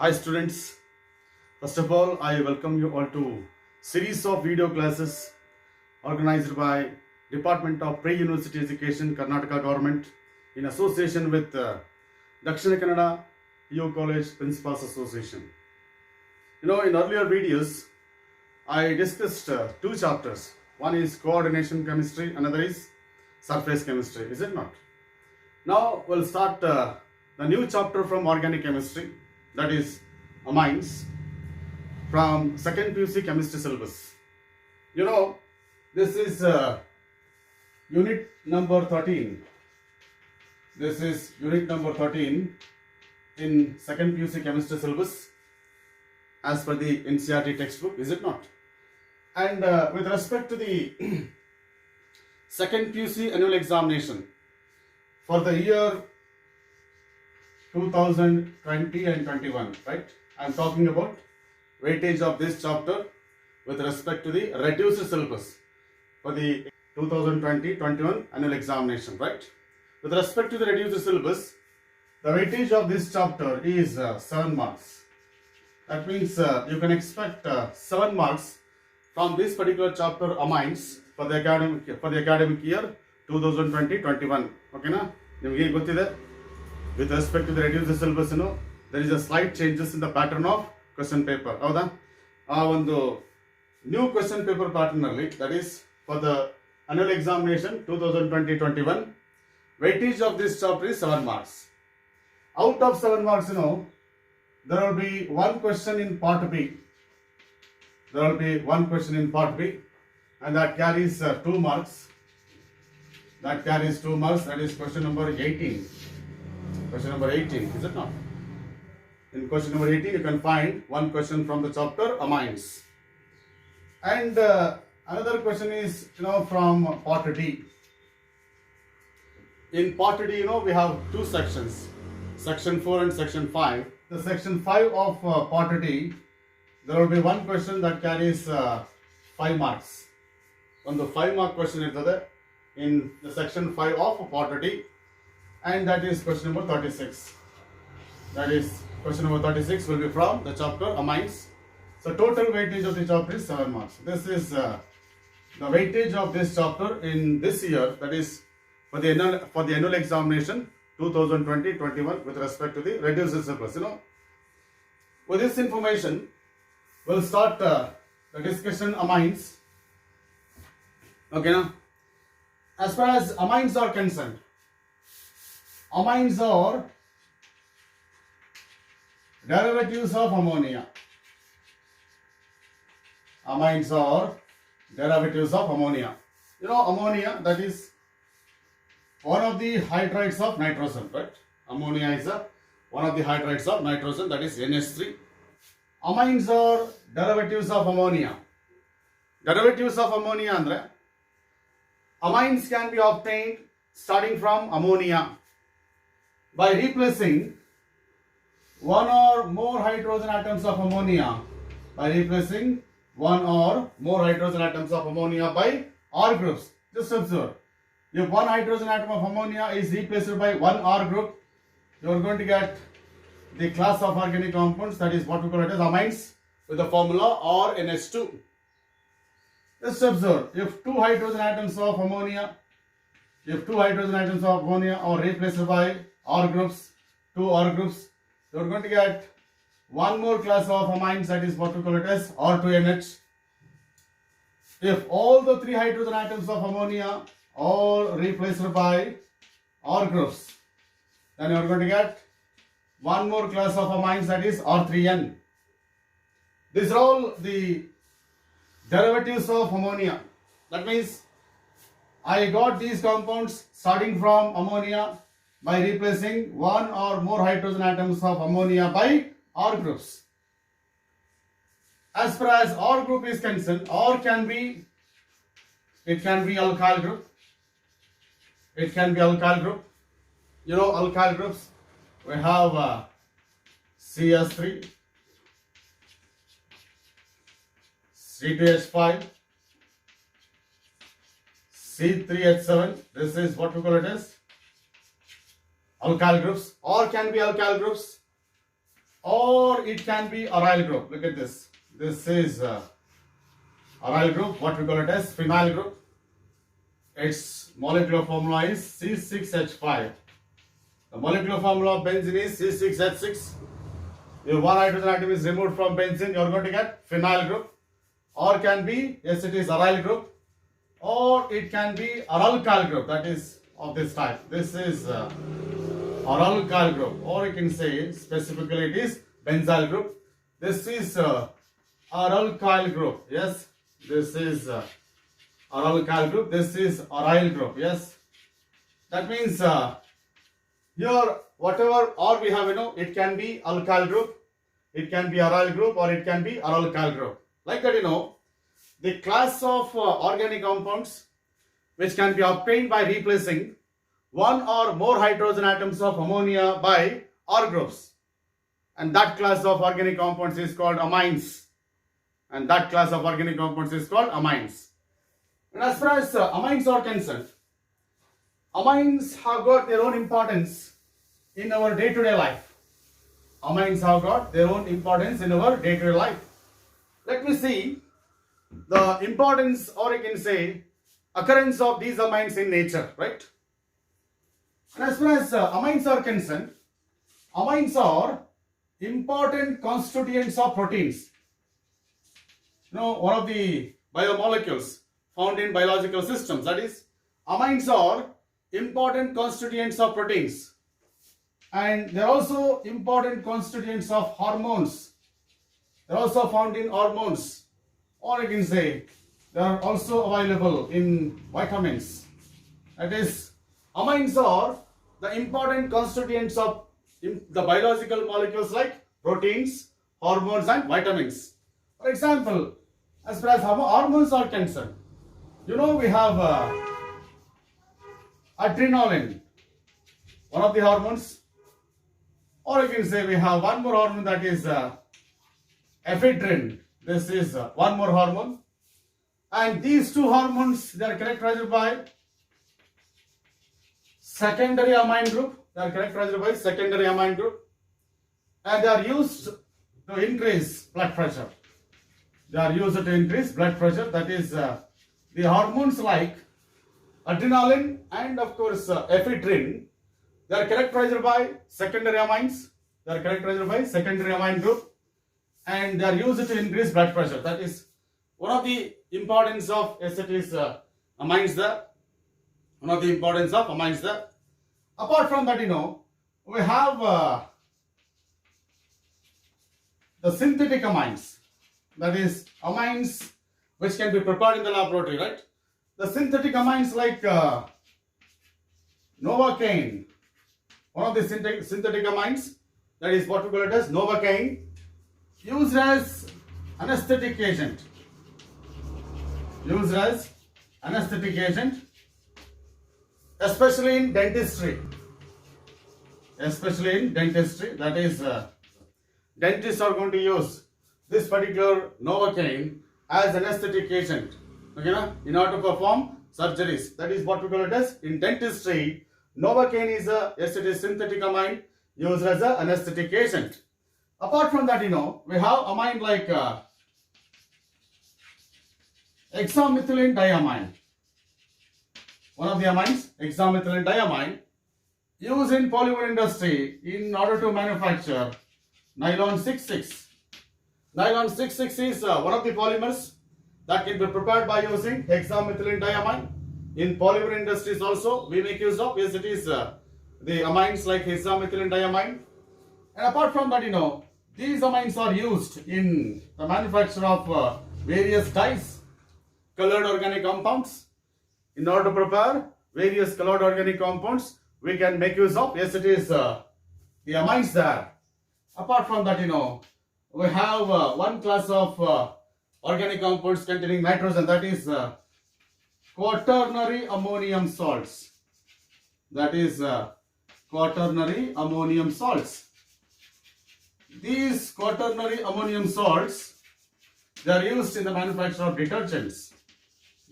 Hi students, first of all I welcome you all to series of video classes organized by Department of Pre-University Education, Karnataka Government in association with Dakshina Kannada EU College Principals Association. In earlier videos I discussed two chapters. One is coordination chemistry, another is surface chemistry, is it not? Now we'll start the new chapter from organic chemistry, that is amines, from second PUC chemistry syllabus. This is unit number 13. This is unit number 13 in second PUC chemistry syllabus as per the NCERT textbook, is it not? And with respect to the second PUC annual examination for the year 2020 and 21, right? I am talking about weightage of this chapter with respect to the reduced syllabus for the 2020-21 annual examination, right? With respect to the reduced syllabus, the weightage of this chapter is 7 marks. That means you can expect 7 marks from this particular chapter amines for the academic year 2020-21. Okay na? Nimage gottide? With respect to the reduced syllabus, there is a slight changes in the pattern of question paper. Howda? One new question paper pattern, that is for the annual examination 2020-21, weightage of this chapter is 7 marks. Out of 7 marks, there will be one question in part B. There will be one question in part B, and that carries 2 marks. That carries 2 marks. That is question number 18. Question number 18, is it not? In question number 18, you can find one question from the chapter amines. And another question is, from part D. In part D, we have two sections, section 4 and section 5. The section 5 of part D, there will be one question that carries 5 marks. On the 5 mark question in the section 5 of part D, and that is question number 36. That is question number 36 will be from the chapter amines. So total weightage of the chapter is 7 marks. This is the weightage of this chapter in this year, that is for the annual examination 2020-21 with respect to the reduced syllabus. With this information, we'll start the discussion amines. Okay, now as far as amines are concerned, amines are derivatives of ammonia. Amines are derivatives of ammonia. Ammonia, that is one of the hydrides of nitrogen, right? Ammonia is one of the hydrides of nitrogen, that is NH3. Amines are derivatives of ammonia. Derivatives of ammonia andre amines can be obtained starting from ammonia by replacing one or more hydrogen atoms of ammonia, by R groups. Just observe, if one hydrogen atom of ammonia is replaced by one R group, you are going to get the class of organic compounds, that is what we call it as amines, with the formula RNH2. Just observe, if two hydrogen atoms of ammonia are replaced by R groups, two R groups, you are going to get one more class of amines, that is what we call it as R2NH. If all the 3 hydrogen atoms of ammonia are replaced by R groups, then you are going to get one more class of amines, that is R3N. These are all the derivatives of ammonia. That means I got these compounds starting from ammonia by replacing one or more hydrogen atoms of ammonia by R groups. As far as R group is concerned, R can be alkyl group. It can be alkyl group. Alkyl groups, we have CS3, C2H5, C3H7. This is what we call it as alkyl groups. Or can be alkyl groups. or it can be aryl group. Look at this. This is aryl group, what we call it as phenyl group. Its molecular formula is C6H5. The molecular formula of benzene is C6H6. If one hydrogen atom is removed from benzene, you are going to get phenyl group. Or can be, yes, it is aryl group. Or it can be aralkyl group, that is of this type. This is aralkyl group. Or you can say specifically it is benzyl group. This is aralkyl group. Yes, this is aralkyl group. This is aryl group. Yes, that means here whatever or we have, it can be alkyl group, it can be aryl group, or it can be aralkyl group. Like that, the class of organic compounds which can be obtained by replacing one or more hydrogen atoms of ammonia by R groups, and that class of organic compounds is called amines. And that class of organic compounds is called amines. And as far as amines are concerned, amines have got their own importance in our day-to-day life. Amines have got their own importance in our day-to-day life. Let me see the importance, or you can say occurrence of these amines in nature, right? And as far as amines are concerned, amines are important constituents of proteins. One of the biomolecules found in biological systems, that is, amines are important constituents of proteins, and they are also important constituents of hormones. They are also found in hormones, or you can say they are also available in vitamins. That is, amines are the important constituents of the biological molecules like proteins, hormones, and vitamins. For example, as far as hormones are concerned, we have adrenaline, one of the hormones, or you can say we have one more hormone, that is ephedrine. This is one more hormone, and these two hormones, they are characterized by secondary amine group. They are characterized by secondary amine group, and they are used to increase blood pressure. They are used to increase blood pressure. That is, the hormones like adrenaline and of course ephedrine, they are characterized by secondary amines. They are characterized by secondary amine group, and they are used to increase blood pressure. That is one of the importance of amines there. One of the importance of amines there. Apart from that, we have the synthetic amines. That is, amines which can be prepared in the laboratory, right? The synthetic amines like novocaine, one of the synthetic amines, that is what we call it as novocaine, used as anesthetic agent. Used as anesthetic agent, especially in dentistry. Especially in dentistry, that is, dentists are going to use this particular novocaine as anesthetic agent, in order to perform surgeries. That is what we call it as in dentistry. Novocaine is a synthetic amine used as an anesthetic agent. Apart from that, we have amine like hexamethylene diamine. One of the amines, hexamethylene diamine, used in polymer industry in order to manufacture nylon 6,6. Nylon 6,6 is one of the polymers that can be prepared by using hexamethylene diamine. In polymer industries also, we make use of, yes, it is the amines like hexamethylene diamine. And apart from that, these amines are used in the manufacture of various dyes, colored organic compounds. In order to prepare various colored organic compounds, we can make use of, yes, it is the amines there. Apart from that, we have one class of organic compounds containing nitrogen, that is quaternary ammonium salts. That is quaternary ammonium salts. These quaternary ammonium salts, they are used in the manufacture of detergents.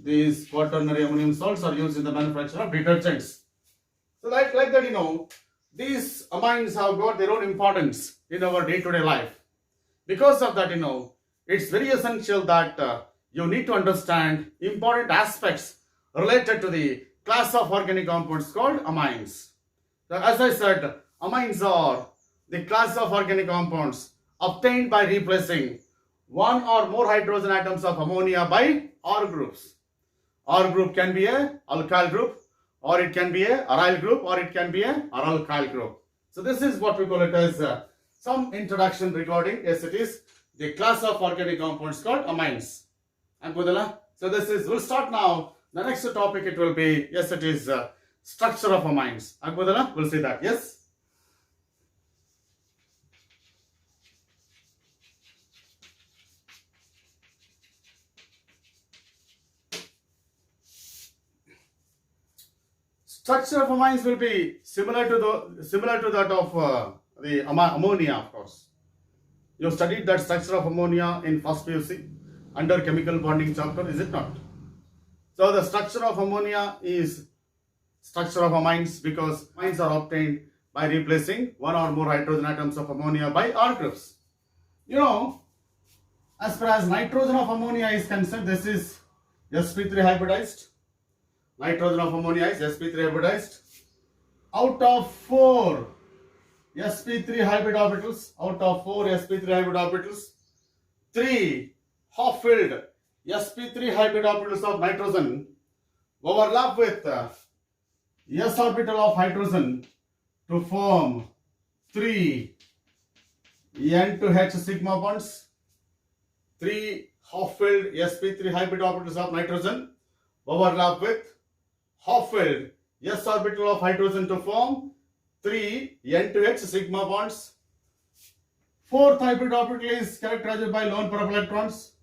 These quaternary ammonium salts are used in the manufacture of detergents. So like that, these amines have got their own importance in our day-to-day life. Because of that, it's very essential that you need to understand important aspects related to the class of organic compounds called amines. So as I said, amines are the class of organic compounds obtained by replacing one or more hydrogen atoms of ammonia by R groups. R group can be a alkyl group, or it can be a aryl group, or it can be a aralkyl group. So this is what we call it as some introduction regarding, yes, it is the class of organic compounds called amines. So this is, we'll start now. The next topic it will be, yes, it is structure of amines. We'll see that, yes. Structure of amines will be similar to that of the ammonia, of course. You studied that structure of ammonia in first PUC under chemical bonding chapter, is it not? So the structure of ammonia is structure of amines because amines are obtained by replacing one or more hydrogen atoms of ammonia by R groups. As far as nitrogen of ammonia is concerned, this is sp3 hybridized. Nitrogen of ammonia is sp3 hybridized. Out of 4 sp3 hybrid orbitals, 3 half-filled sp3 hybrid orbitals of nitrogen overlap with s orbital of hydrogen to form 3 N to H sigma bonds. 3 half-filled sp3 hybrid orbitals of nitrogen overlap with half-filled s orbital of hydrogen to form 3 N to H sigma bonds. 4th hybrid orbital is characterized by lone pair of electrons.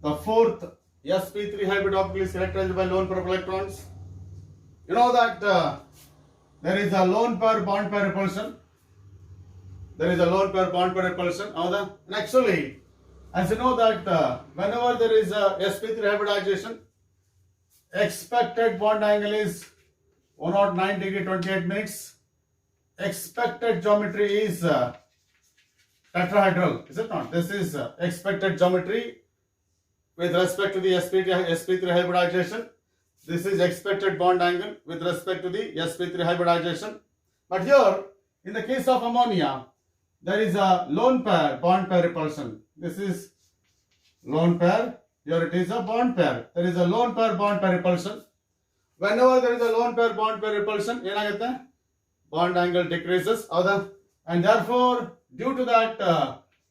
The 4th sp3 hybrid orbital is characterized by lone pair of electrons. You know that there is a lone pair bond pair repulsion. And actually, as you know that whenever there is a sp3 hybridization, expected bond angle is 109 degree 28 minutes. Expected geometry is tetrahedral, is it not? This is expected geometry with respect to the sp3 hybridization. This is expected bond angle with respect to the sp3 hybridization. But here, in the case of ammonia, there is a lone pair bond pair repulsion. This is lone pair. Here it is a bond pair. There is a lone pair bond pair repulsion. Whenever there is a lone pair bond pair repulsion, bond angle decreases. And therefore, due to that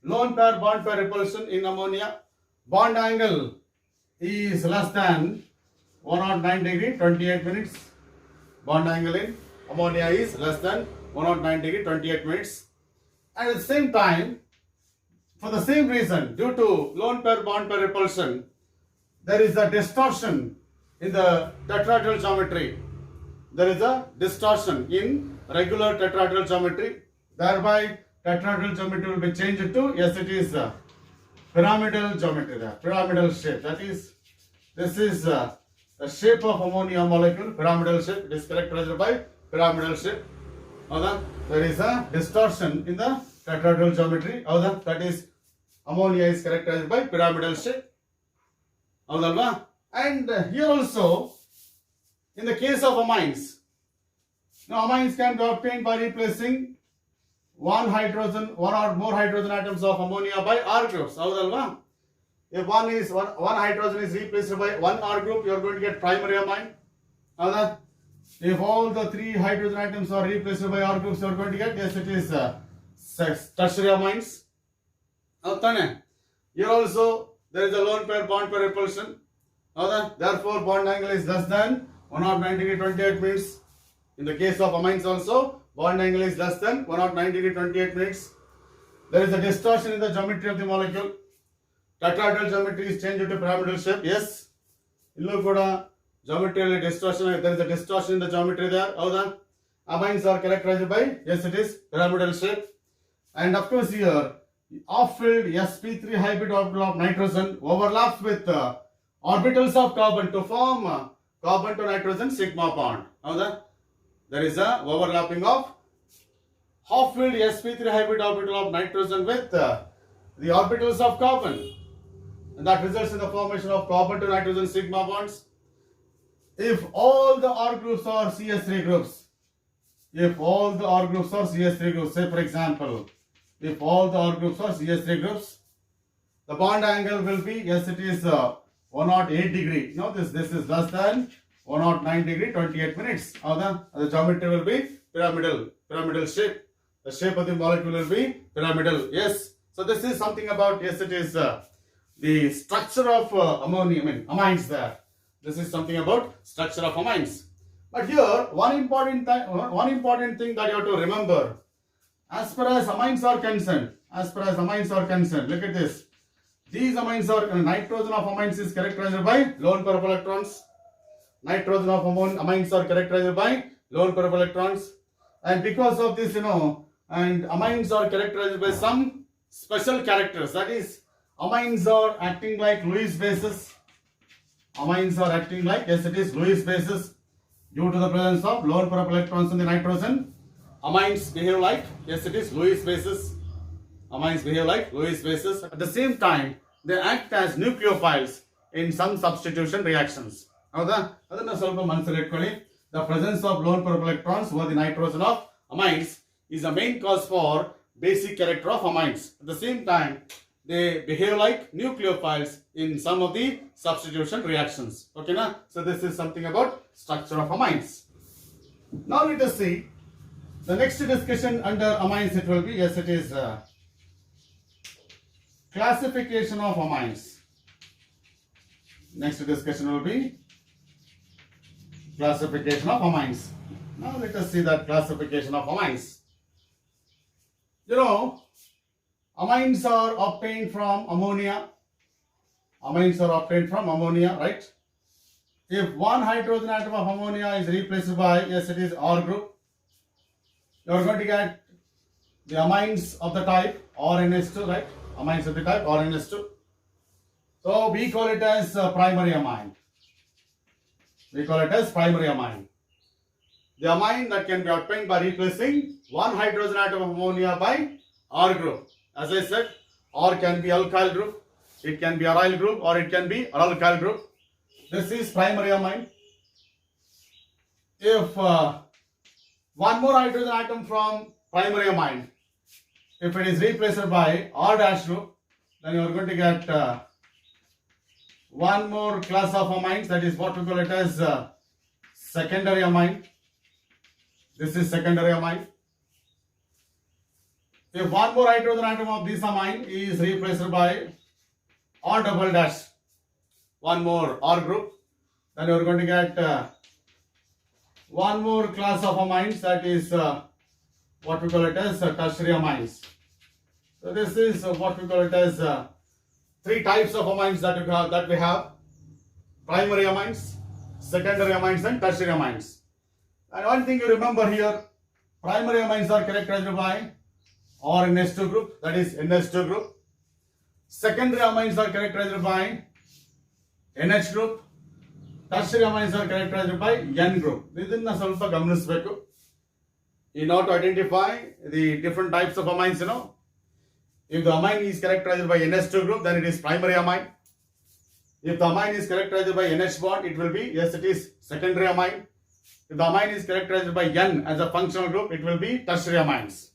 lone pair bond pair repulsion in ammonia, bond angle is less than 109 degree 28 minutes. Bond angle in ammonia is less than 109 degree 28 minutes. And at the same time, for the same reason, due to lone pair bond pair repulsion, there is a distortion in the tetrahedral geometry. There is a distortion in regular tetrahedral geometry. Thereby, tetrahedral geometry will be changed to, yes, it is pyramidal geometry, pyramidal shape. That is, this is the shape of ammonia molecule, pyramidal shape. It is characterized by pyramidal shape. There is a distortion in the tetrahedral geometry. That is, ammonia is characterized by pyramidal shape. And here also, in the case of amines, now amines can be obtained by replacing one or more hydrogen atoms of ammonia by R groups. If one hydrogen is replaced by one R group, you are going to get primary amine. If all the 3 hydrogen atoms are replaced by R groups, you are going to get, yes, it is tertiary amines. Here also there is a lone pair bond pair repulsion. Therefore, bond angle is less than 109 degree 28 minutes. In the case of amines also, bond angle is less than 109 degree 28 minutes. There is a distortion in the geometry of the molecule. Tetrahedral geometry is changed to pyramidal shape. Yes. Geometry distortion. There is a distortion in the geometry there. Amines are characterized by, yes, it is pyramidal shape. And of course here, off-filled sp3 hybrid orbital of nitrogen overlaps with orbitals of carbon to form carbon to nitrogen sigma bond. There is a overlapping of half-filled sp3 hybrid orbital of nitrogen with the orbitals of carbon. And that results in the formation of carbon to nitrogen sigma bonds. If all the R groups are CS3 groups, if all the R groups are CS3 groups, say for example, if all the R groups are CS3 groups, the bond angle will be, yes, it is 108 degree. No, this is less than 109 degree, 28 minutes. The geometry will be pyramidal shape. The shape of the molecule will be pyramidal. Yes. So this is something about, yes, it is the structure of amines there. This is something about structure of amines. But here, one important thing that you have to remember, as far as amines are concerned, look at this. These amines are, nitrogen of amines is characterized by lone pair of electrons. Nitrogen of amines are characterized by lone pair of electrons. And because of this, and amines are characterized by some special characters. That is, amines are acting like Lewis bases. Amines are acting like, yes, it is Lewis bases. Due to the presence of lone pair of electrons in the nitrogen, amines behave like, yes, it is Lewis bases. Amines behave like Lewis bases. At the same time, they act as nucleophiles in some substitution reactions. The presence of lone pair of electrons over the nitrogen of amines is the main cause for basic character of amines. At the same time, they behave like nucleophiles in some of the substitution reactions. Okay, na? So this is something about structure of amines. Now let us see the next discussion under amines. It will be, yes, it is classification of amines. Next discussion will be classification of amines. Now let us see that classification of amines. Amines are obtained from ammonia. Amines are obtained from ammonia, right? If one hydrogen atom of ammonia is replaced by, yes, it is R group, you are going to get the amines of the type RNS2, right? Amines of the type RNS2. So we call it as primary amine. We call it as primary amine. The amine that can be obtained by replacing one hydrogen atom of ammonia by R group. As I said, R can be alkyl group, it can be aryl group, or it can be alkyl group. This is primary amine. If one more hydrogen atom from primary amine, if it is replaced by R dash group, then you are going to get one more class of amines, that is what we call it as secondary amine. This is secondary amine. If one more hydrogen atom of this amine is replaced by R double dash, one more R group, then you are going to get one more class of amines, that is what we call it as tertiary amines. So this is what we call it as three types of amines that we have: primary amines, secondary amines, and tertiary amines. And one thing you remember here, primary amines are characterized by RNS2 group, that is NH2 group. Secondary amines are characterized by NH group. Tertiary amines are characterized by N group. Idinna ಸ್ವಲ್ಪ ಗಮನಿಸಬೇಕು. In order to identify the different types of amines, if the amine is characterized by NH2 group, then it is primary amine. If the amine is characterized by NH bond, it will be, yes, it is secondary amine. If the amine is characterized by N as a functional group, it will be tertiary amines.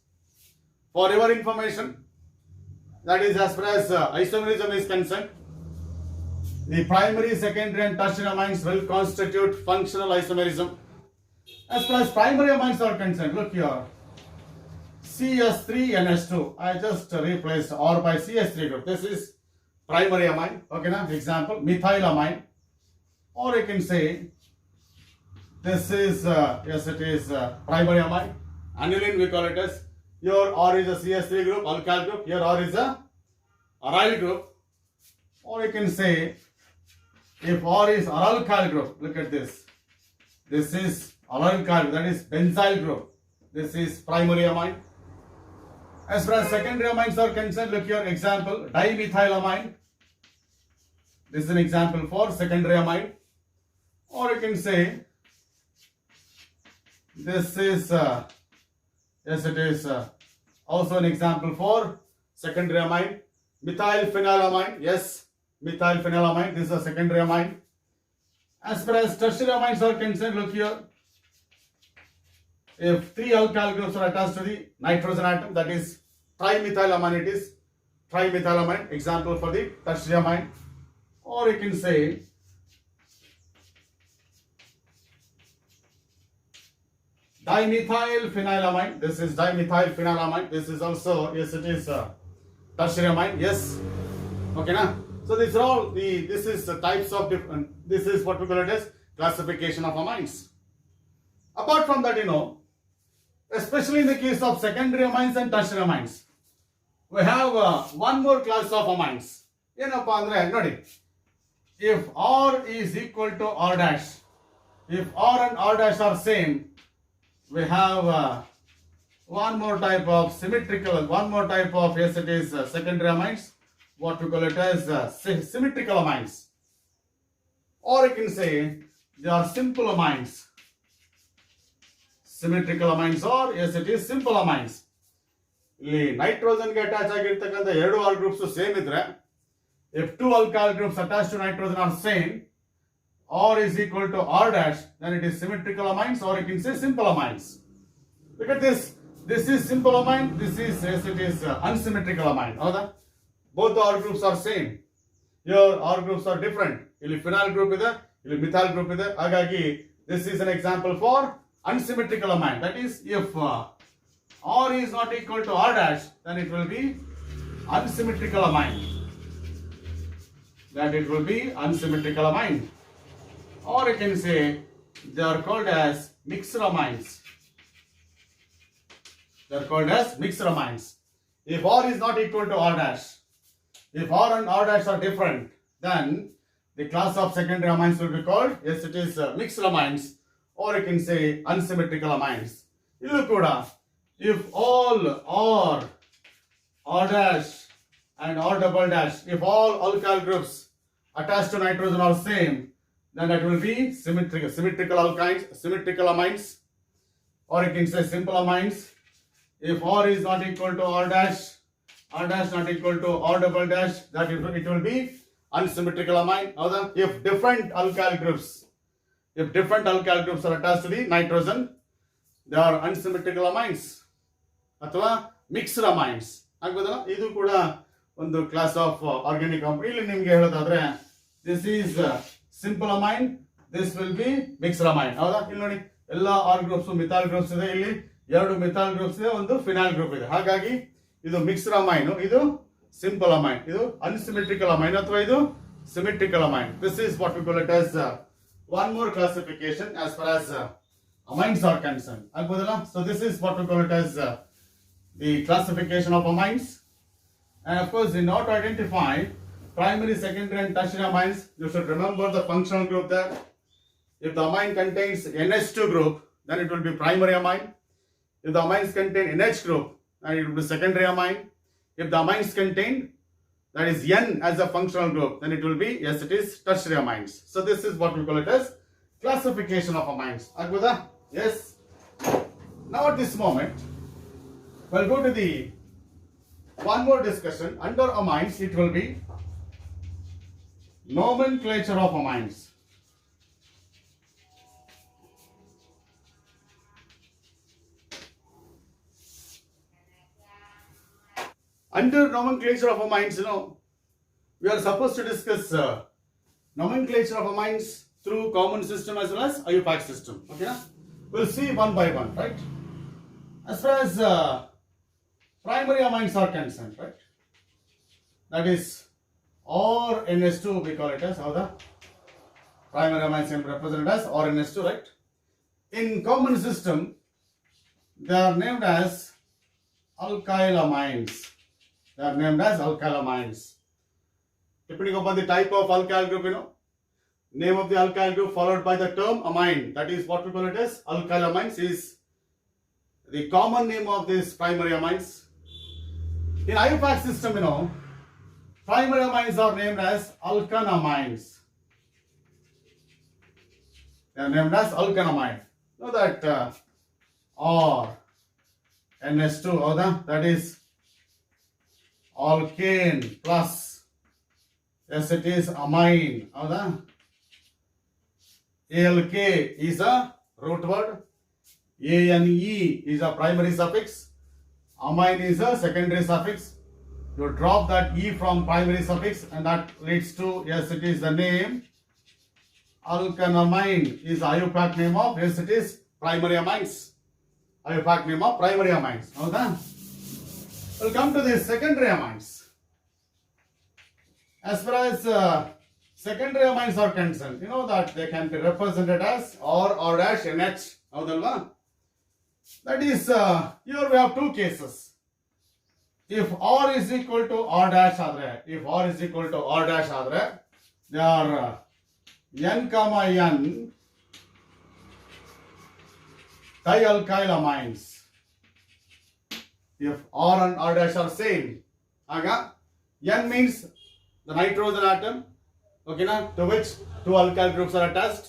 For your information, that is as far as isomerism is concerned, the primary, secondary and tertiary amines will constitute functional isomerism. As far as primary amines are concerned, look here, CS3NH2, I just replaced R by CS3 group. This is primary amine, okay now, example, methylamine, or you can say, this is, yes, it is primary amine. Aniline, we call it as, here R is a CS3 group, alkyl group, here R is a aryl group, or you can say, if R is alkyl group, look at this, this is alkyl, that is benzyl group, this is primary amine. As far as secondary amines are concerned, look here, example, dimethylamine, this is an example for secondary amine, or you can say, this is Yes, it is also an example for secondary amine. Methyl phenylamine. Yes, methyl phenylamine. This is a secondary amine. As far as tertiary amines are concerned, look here. If three alkyl groups are attached to the nitrogen atom, that is trimethylamine, it is trimethylamine, example for the tertiary amine. Or you can say dimethyl phenylamine. This is dimethyl phenylamine. This is also, yes, it is tertiary amine. Yes. Okay, now. So these are all this is the types of different, this is what we call it as classification of amines. Apart from that, especially in the case of secondary amines and tertiary amines, we have one more class of amines. Yenappa andre nodi, if R is equal to R dash, if R and R dash are same, we have one more type of symmetrical, yes, it is secondary amines, what we call it as symmetrical amines. Or you can say they are simple amines. Symmetrical amines, or yes, it is simple amines. ಇಲ್ಲಿ nitrogen ಗೆ attach ಆಗಿರ್ತಕ್ಕಂಥ ಎರಡು all groups same ಇದ್ರೆ, if two alkyl groups attached to nitrogen are same, R is equal to R dash, then it is symmetrical amines, or you can say simple amines. Look at this. This is simple amine. This is, yes, it is unsymmetrical amine. ಹೌದಾ? Both the R groups are same. Here R groups are different. ಇಲ್ಲಿ phenyl group ಇದೆ, ಇಲ್ಲಿ methyl group ಇದೆ. ಹಾಗಾಗಿ this is an example for unsymmetrical amine. That is, if R is not equal to R dash, then it will be unsymmetrical amine. That it will be unsymmetrical amine. Or you can say they are called as mixed amines. They are called as mixed amines. If R is not equal to R dash, if R and R dash are different, then the class of secondary amines will be called, yes, it is mixed amines, or you can say unsymmetrical amines. Illu kuda, if all R dash and R double dash, if all alkyl groups attached to nitrogen are same, then that will be symmetrical alkynes, symmetrical amines, or you can say simple amines. If R is not equal to R dash not equal to R double dash, that it will be unsymmetrical amine. If different alkyl groups are attached to the nitrogen, they are unsymmetrical amines ಅಥವಾ mixed amines ಆಗ್ಬೋದಲ್ಲ. ಇದು ಕೂಡ ಒಂದು class of organic compound. ಇಲ್ಲಿ ನಿಮ್ಗೆ ಹೇಳೋದಾದ್ರೆ this is simple amine, this will be mixed amine. ಹೌದಾ? ಇಲ್ಲಿ ನೋಡಿ, ಎಲ್ಲ ಆರ್ ಗ್ರೂಪ್ಸ್ ಮಿಥಾಲ್ ಗ್ರೂಪ್ಸ್ ಇದೆ, ಇಲ್ಲಿ ಎರಡು ಮಿಥಾಲ್ ಗ್ರೂಪ್ಸ್ ಇದೆ, ಒಂದು ಫಿನಾಲ್ ಗ್ರೂಪ್ ಇದೆ. ಹಾಗಾಗಿ ಇದು ಮಿಕ್ಸ್ಡ್ ಅಮೈನ್, ಇದು ಸಿಂಪಲ್ ಅಮೈನ್, ಇದು ಅನ್ಸಿಮೆಟ್ರಿಕಲ್ ಅಮೈನ್ ಅಥವಾ ಇದು symmetrical amine. This is what we call it as one more classification as far as amines are concerned. ಆಗ್ಬೋದಲ್ಲ? So this is what we call it as the classification of amines. And of course, in order to identify primary, secondary and tertiary amines, you should remember the functional group there. If the amine contains NH2 group, then it will be primary amine. If the amines contain NH group, then it will be secondary amine. If the amines contain, that is N as a functional group, then it will be, yes, it is tertiary amines. So this is what we call it as classification of amines. Agboda? Yes. Now at this moment, we'll go to the one more discussion. Under amines, it will be nomenclature of amines. Under nomenclature of amines, we are supposed to discuss nomenclature of amines through common system as well as IUPAC system. Okay, we'll see one by one, right? As far as primary amines are concerned, right? That is RNS2, we call it as how the primary amines are represented as RNS2, right? In common system, they are named as alkyl amines. They are named as alkyl amines. Depending upon the type of alkyl group, name of the alkyl group followed by the term amine, that is what we call it as alkyl amines, is the common name of these primary amines. In IUPAC system, primary amines are named as alkanamines. They are named as alkanamine. Know that R, NH2 ಹೌದಾ, that is alkane plus, yes it is amine ಹೌದಾ. ALK is a root word, ANE is a primary suffix, amine is a secondary suffix. You drop that E from primary suffix and that leads to, yes it is the name. Alkanamine is IUPAC name of, yes it is primary amines. IUPAC name of primary amines. Howda? We'll come to the secondary amines. As far as secondary amines are concerned, you know that they can be represented as R dash NH. Howdalva? That is, here we have two cases. If R is equal to R dash adre, if R is equal to R dash adre, they are N comma N dialkyl amines. If R and R dash are same, aga N means the nitrogen atom, okay na, to which two alkyl groups are attached.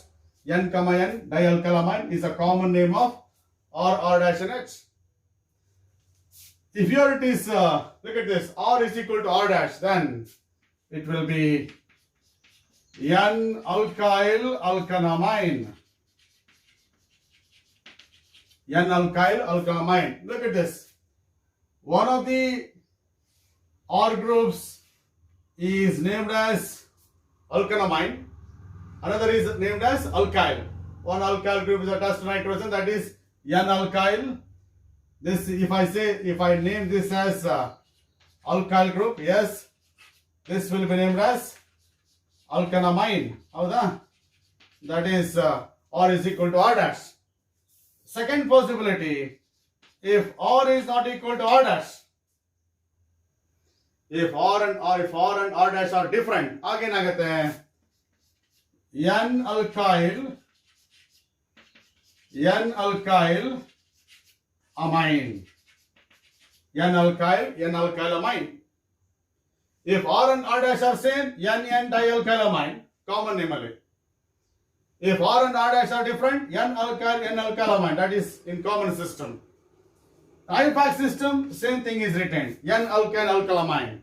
N comma N dialkyl amine is a common name of R dash and H. If here it is, look at this, R is equal to R dash, then it will be N alkyl alkanamine. N alkyl alkanamine. Look at this. One of the R groups is named as alkanamine. Another is named as alkyl. One alkyl group is attached to nitrogen, that is N alkyl. This, if I name this as alkyl group, yes, this will be named as alkanamine. Howda? That is R is equal to R dash. Second possibility, if R is not equal to R dash, if R and R dash are different, again agate N alkyl amine. N alkyl amine. If R and R dash are same, N dialkyl amine, common name only. If R and R dash are different, N alkyl amine, that is in common system. IUPAC system, same thing is written. N alkylamine.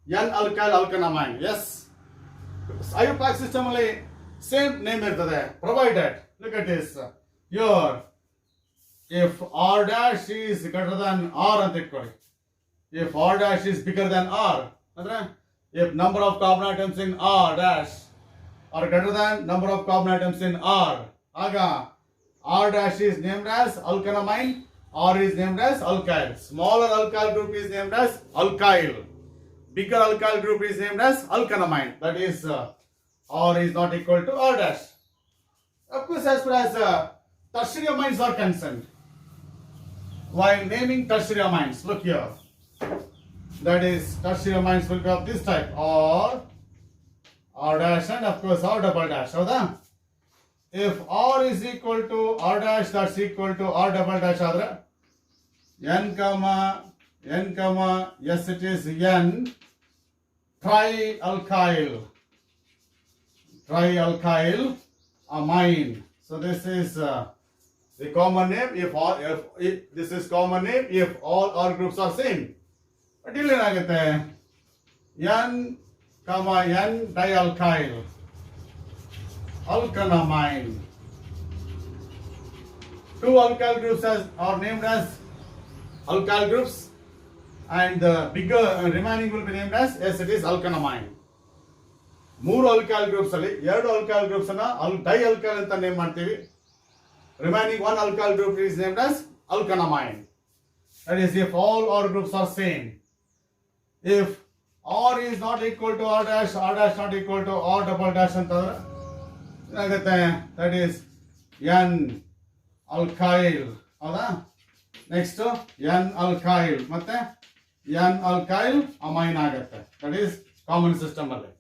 N alkanamine. Yes. IUPAC system only same name irtade. Provided, look at this. Here, if R dash is greater than R anta itkoli. If R dash is bigger than R, if number of carbon atoms in R dash are greater than number of carbon atoms in R, aga R dash is named as alkanamine, R is named as alkyl. Smaller alkyl group is named as alkyl. Bigger alkyl group is named as alkanamine. That is, R is not equal to R dash. Of course, as far as tertiary amines are concerned, while naming tertiary amines, look here. That is, tertiary amines will be of this type, R dash and of course R double dash. Howda? If R is equal to R dash, that's equal to R double dash adre, N comma, yes it is N trialkyl amine. So this is the common name if this is common name if all R groups are same. But ಇಲ್ಲಿ ಏನಾಗುತ್ತೆ N dialkyl alkanamine. Two alkyl groups are named as alkyl groups and the bigger remaining will be named as, yes it is alkanamine. ಮೂರು alkyl groups ಅಲ್ಲಿ ಎರಡು alkyl groups ಅನ್ನ dialkyl ಅಂತ name ಮಾಡ್ತೀವಿ. Remaining one alkyl group is named as alkanamine. That is, if all R groups are same. If R is not equal to R dash not equal to R double dash ಅಂತಂದ್ರೆ ಏನಾಗುತ್ತೆ, that is N alkyl. ಹೌದಾ? Next N alkyl ಮತ್ತೆ N alkyl amine ಆಗುತ್ತೆ. That is common system ಅಲ್ಲಿ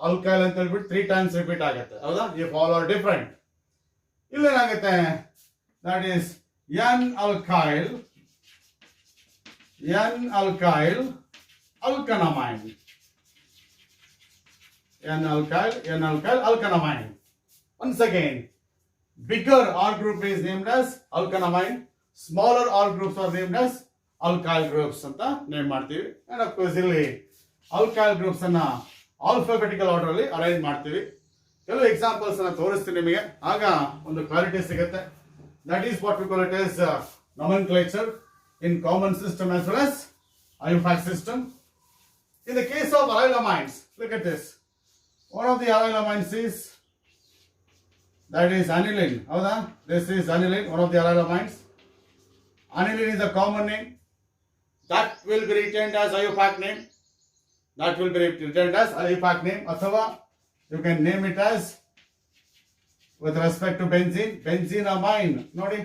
alkyl ಅಂತ ಹೇಳ್ಬಿಟ್ಟು 3 times repeat ಆಗುತ್ತೆ. ಹೌದಾ? if all are different. ಇಲ್ಲೇನಾಗುತ್ತೆ, that is N alkyl alkanamine. N alkyl alkanamine. Once again, bigger R group is named as alkanamine, smaller all groups are named as alkyl groups ಅಂತ name ಮಾಡ್ತೀವಿ. And of course ಇಲ್ಲಿ alkyl groups ಅನ್ನ alphabetical order ಅಲ್ಲಿ arrange ಮಾಡ್ತೀವಿ. ಕೆಲವು examples ಅನ್ನ ತೋರಿಸ್ತೀನಿ ನಿಮಗೆ, ಆಗ ಒಂದು ಕ್ಲಾರಿಟಿ ಸಿಗುತ್ತೆ. That is what we call it as nomenclature in common system as well as IUPAC system. In the case of allylamines, look at this. One of the allylamines is that is aniline. Howda? This is aniline, one of the allylamines. Aniline is a common name. That will be retained as IUPAC name. That will be retained as IUPAC name. Athava you can name it as, with respect to benzene, benzenamine. Nodi,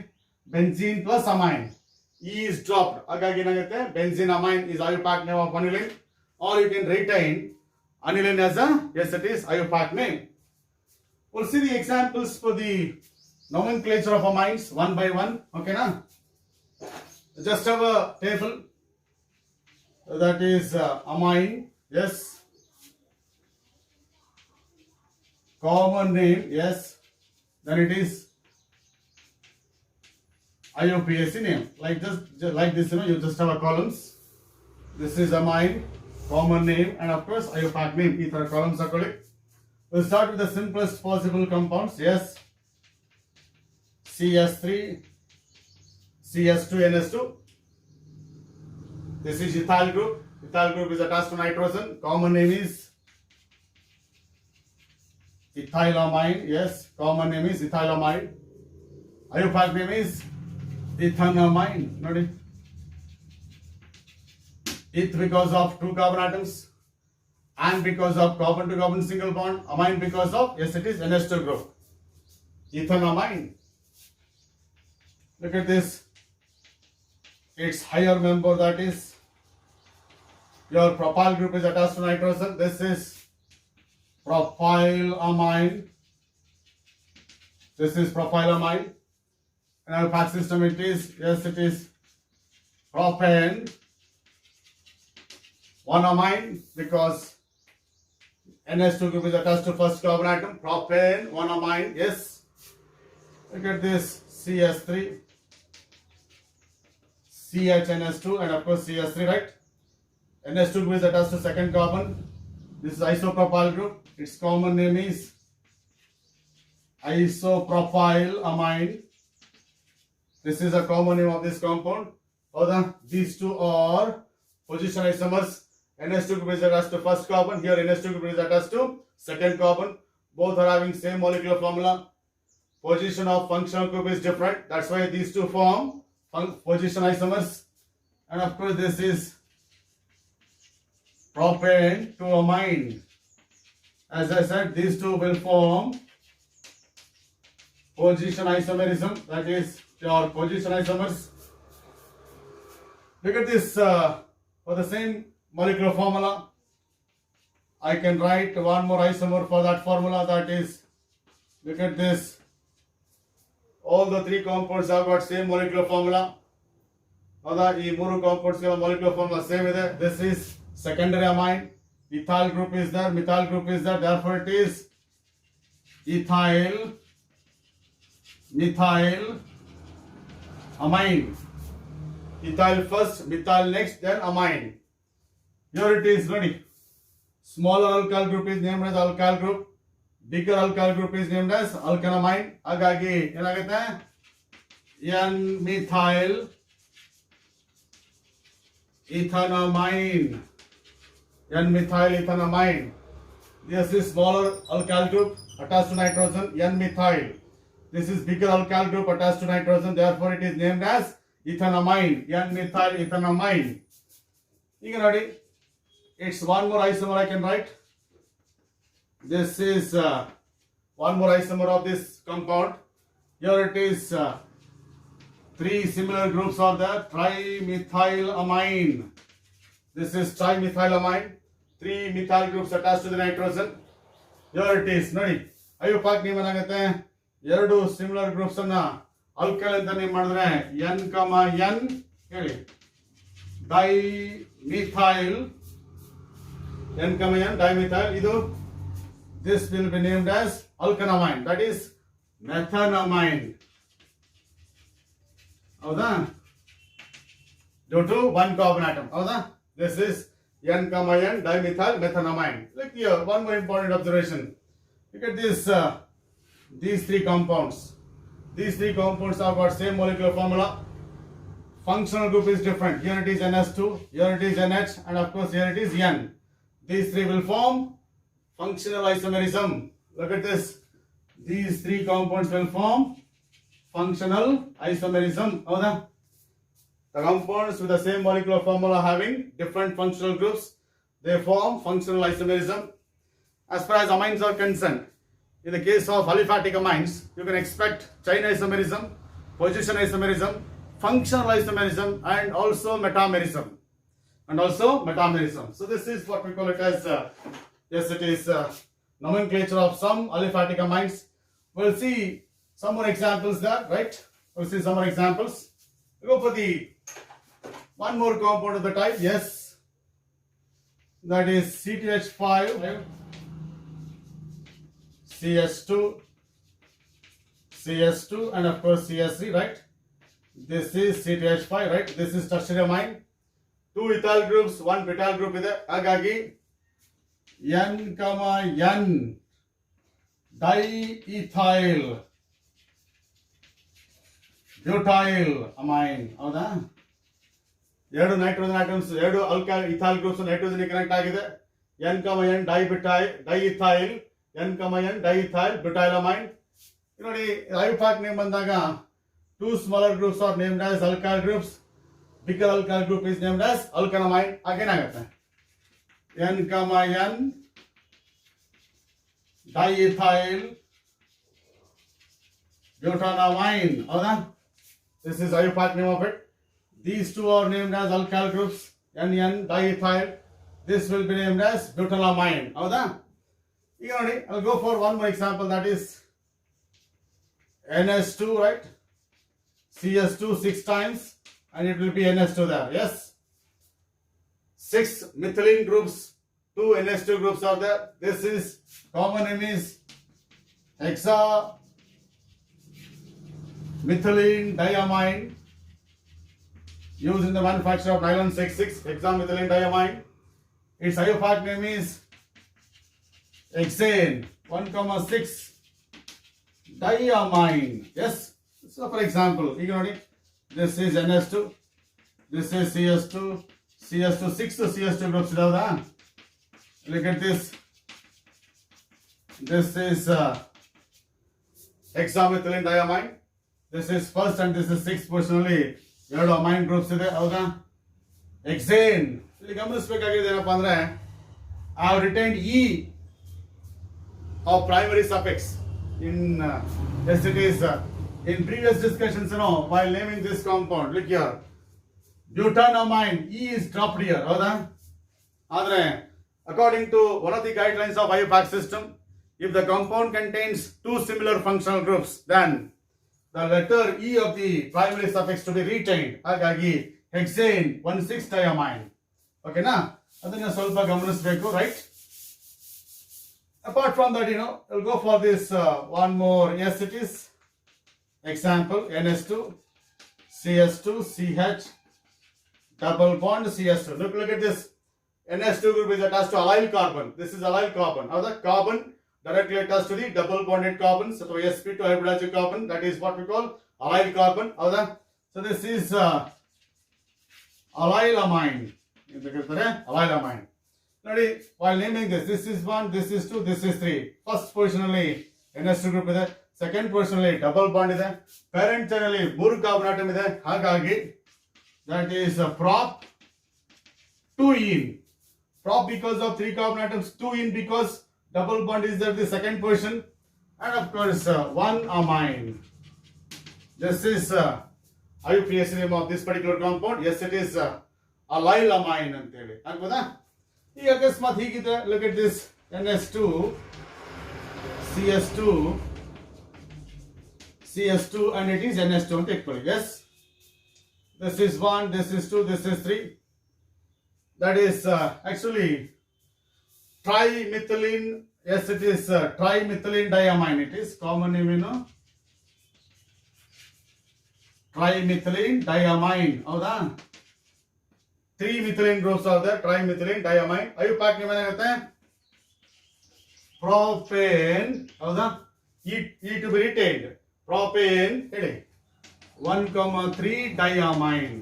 benzene plus amine. E is dropped. Agagi énagutte, benzenamine is IUPAC name of aniline. Or you can retain aniline as a, yes it is IUPAC name. We'll see the examples for the nomenclature of amines one by one. Okay na? Just have a table. That is amine. Yes. Common name. Yes. Then it is IUPAC name. Like this, you know, you just have a columns. This is amine, common name, and of course IUPAC name. These are columns are. We'll start with the simplest possible compounds. Yes. CS3, CS2, NS2. This is ethyl group. Ethyl group is attached to nitrogen. Common name is ethylamine. Yes, common name is ethylamine. IUPAC name is ethanamine. Notice. Eth because of 2 carbon atoms, and because of carbon to carbon single bond, amine because of, yes it is NH2 group. Ethanamine. Look at this. Its higher member, that is your propyl group, is attached to nitrogen. This is propylamine. This is propylamine. In our pack system it is, yes it is propane. One amine because NH2 group is attached to first carbon atom. Propane, one amine, yes. Look at this, CS3, CHNS2, and of course CS3, right? NH2 group is attached to second carbon. This is isopropyl group. Its common name is isopropylamine. This is a common name of this compound. These two are position isomers. NH2 group is attached to first carbon. Here NH2 group is attached to second carbon. Both are having same molecular formula. Position of functional group is different. That's why these two form position isomers. And of course this is propane to amine. As I said, these two will form position isomerism. That is your position isomers. Look at this. For the same molecular formula, I can write one more isomer for that formula. That is, look at this. All the 3 compounds have got same molecular formula. Ee 3 compounds molecular formula same ide. This is secondary amine. Ethyl group is there, methyl group is there. Therefore, it is ethyl, methyl, amine. Ethyl first, methyl next, then amine. Here it is ready. Smaller alkyl group is named as alkyl group. Bigger alkyl group is named as alkanamine. Hagagi enagutte N-methyl ethanamine. N-methyl ethanamine. This is smaller alkyl group attached to nitrogen, N-methyl. This is bigger alkyl group attached to nitrogen. Therefore, it is named as ethanamine. N-methyl ethanamine. You can ready. It's one more isomer I can write. This is one more isomer of this compound. Here it is 3 similar groups are there. Trimethylamine. This is trimethylamine. 3 methyl groups attached to the nitrogen. Here it is. Nodi. IUPAC name ಏನಾಗುತ್ತೆ? 2 similar groups ಅನ್ನ alkyl ಅಂತ name ಮಾಡಿದ್ರೆ N, N ಹೇಳಿ dimethyl. N, N dimethyl. This will be named as alkanamine. That is methanamine. ಹೌದಾ? Due to one carbon atom. ಹೌದಾ? This is N, N dimethyl methanamine. Look here, one more important observation. Look at this, these three compounds. These three compounds have got same molecular formula. Functional group is different. Here it is NS2, here it is NH, and of course here it is N. These three will form functional isomerism. Look at this. These three compounds will form functional isomerism. ಹೌದಾ? The compounds with the same molecular formula having different functional groups, they form functional isomerism. As far as amines are concerned, in the case of aliphatic amines, you can expect chain isomerism, position isomerism, functional isomerism, and also metamerism. So this is what we call it as, yes, it is nomenclature of some aliphatic amines. We'll see some more examples there, right? We'll see some more examples. We go for the one more compound of the type, yes, that is CTH5, CS2, CS2, and of course CS3, right? This is CTH5, right? This is tertiary amine. Two ethyl groups, one butyl group ಇದೆ. ಹಾಗಾಗಿ N, N diethyl butyl amine. ಹೌದಾ? ಎರಡು nitrogen atoms, ಎರಡು alkyl ethyl groups nitrogen connect ಆಗಿದೆ. N, N diethyl, N, N diethyl butylamine. ನೋಡಿ, ಐಪಾಕ್ name ಬಂದಾಗ two smaller groups are named as alkyl groups. Bigger alkyl group is named as alkanamine. Again ಆಗುತ್ತೆ N, N diethyl butanamine. ಹೌದಾ? This is IUPAC name of it. These two are named as alkyl groups. N diethyl. This will be named as butylamine. ಹೌದಾ? ಈಗ ನೋಡಿ, I'll go for one more example, that is NS2, right? CS2 6 times, and it will be NS2 there. Yes, 6 methylene groups, 2 NS2 groups are there. This is common name is hexa methylene diamine, used in the manufacture of nylon 6,6 hexamethylene diamine. Its IUPAC name is hexane 1,6 diamine. Yes. So for example, you know, this is NS2, this is CS2, CS2 6 to CS2 groups. Look at this. This is hexamethylene diamine. This is first and this is sixth positionally. ಎರಡು amine groups ಇದೆ. ಹೌದಾ? Hexane. ಇಲ್ಲಿ ಗಮನಿಸಬೇಕಾಗಿದೆ ಏನಪ್ಪಾ ಅಂದ್ರೆ, I have retained E of primary suffix in yes it is in previous discussions, while naming this compound. Look here, butanamine, E is dropped here. ಹೌದಾ? ಆದ್ರೆ according to one of the guidelines of IUPAC system, if the compound contains two similar functional groups, then the letter E of the primary suffix to be retained. ಹಾಗಾಗಿ hexane 1,6 diamine. ಓಕೆನಾ? ಅದನ್ನ ಸ್ವಲ್ಪ ಗಮನಿಸಬೇಕು, right? Apart from that, we'll go for this one more. Yes, it is example NS2, CS2, CH, double bond CS2. Look at this. NS2 group is attached to allyl carbon. This is allyl carbon. Now the carbon directly attached to the double bonded carbons. So sp2 hybridized carbon. That is what we call allyl carbon. So this is allyl amine. Allyl amine. Now, while naming this is 1, this is 2, this is 3. First positionally NS2 group ಇದೆ. Second positionally double bond ಇದೆ. Parent chain 3 carbon atom ಇದೆ. ಹಾಗಾಗಿ that is prop 2-ene. Prop because of 3 carbon atoms, 2-ene because double bond is at the second position, and of course 1 amine. This is IUPAC name of this particular compound. Yes, it is allyl amine ಅಂತೇಳಿ. ಆಗ್ಬೋದಾ? ಈಗ ಅಕಸ್ಮಾತ್ ಹೀಗಿದೆ. Look at this NS2, CS2, and it is NS2 ಅಂತ ಇಟ್ಕೊಳ್ಳಿ. Yes, this is 1, this is 2, this is 3. That is actually trimethylene. Yes, it is trimethylene diamine. It is common name, trimethylene diamine. ಹೌದಾ? 3 methylene groups are there. Trimethylene diamine. IUPAC name ಏನಾಗುತ್ತೆ? Propane. ಹೌದಾ? E to be retained. Propane ಹೇಳಿ 1,3 diamine.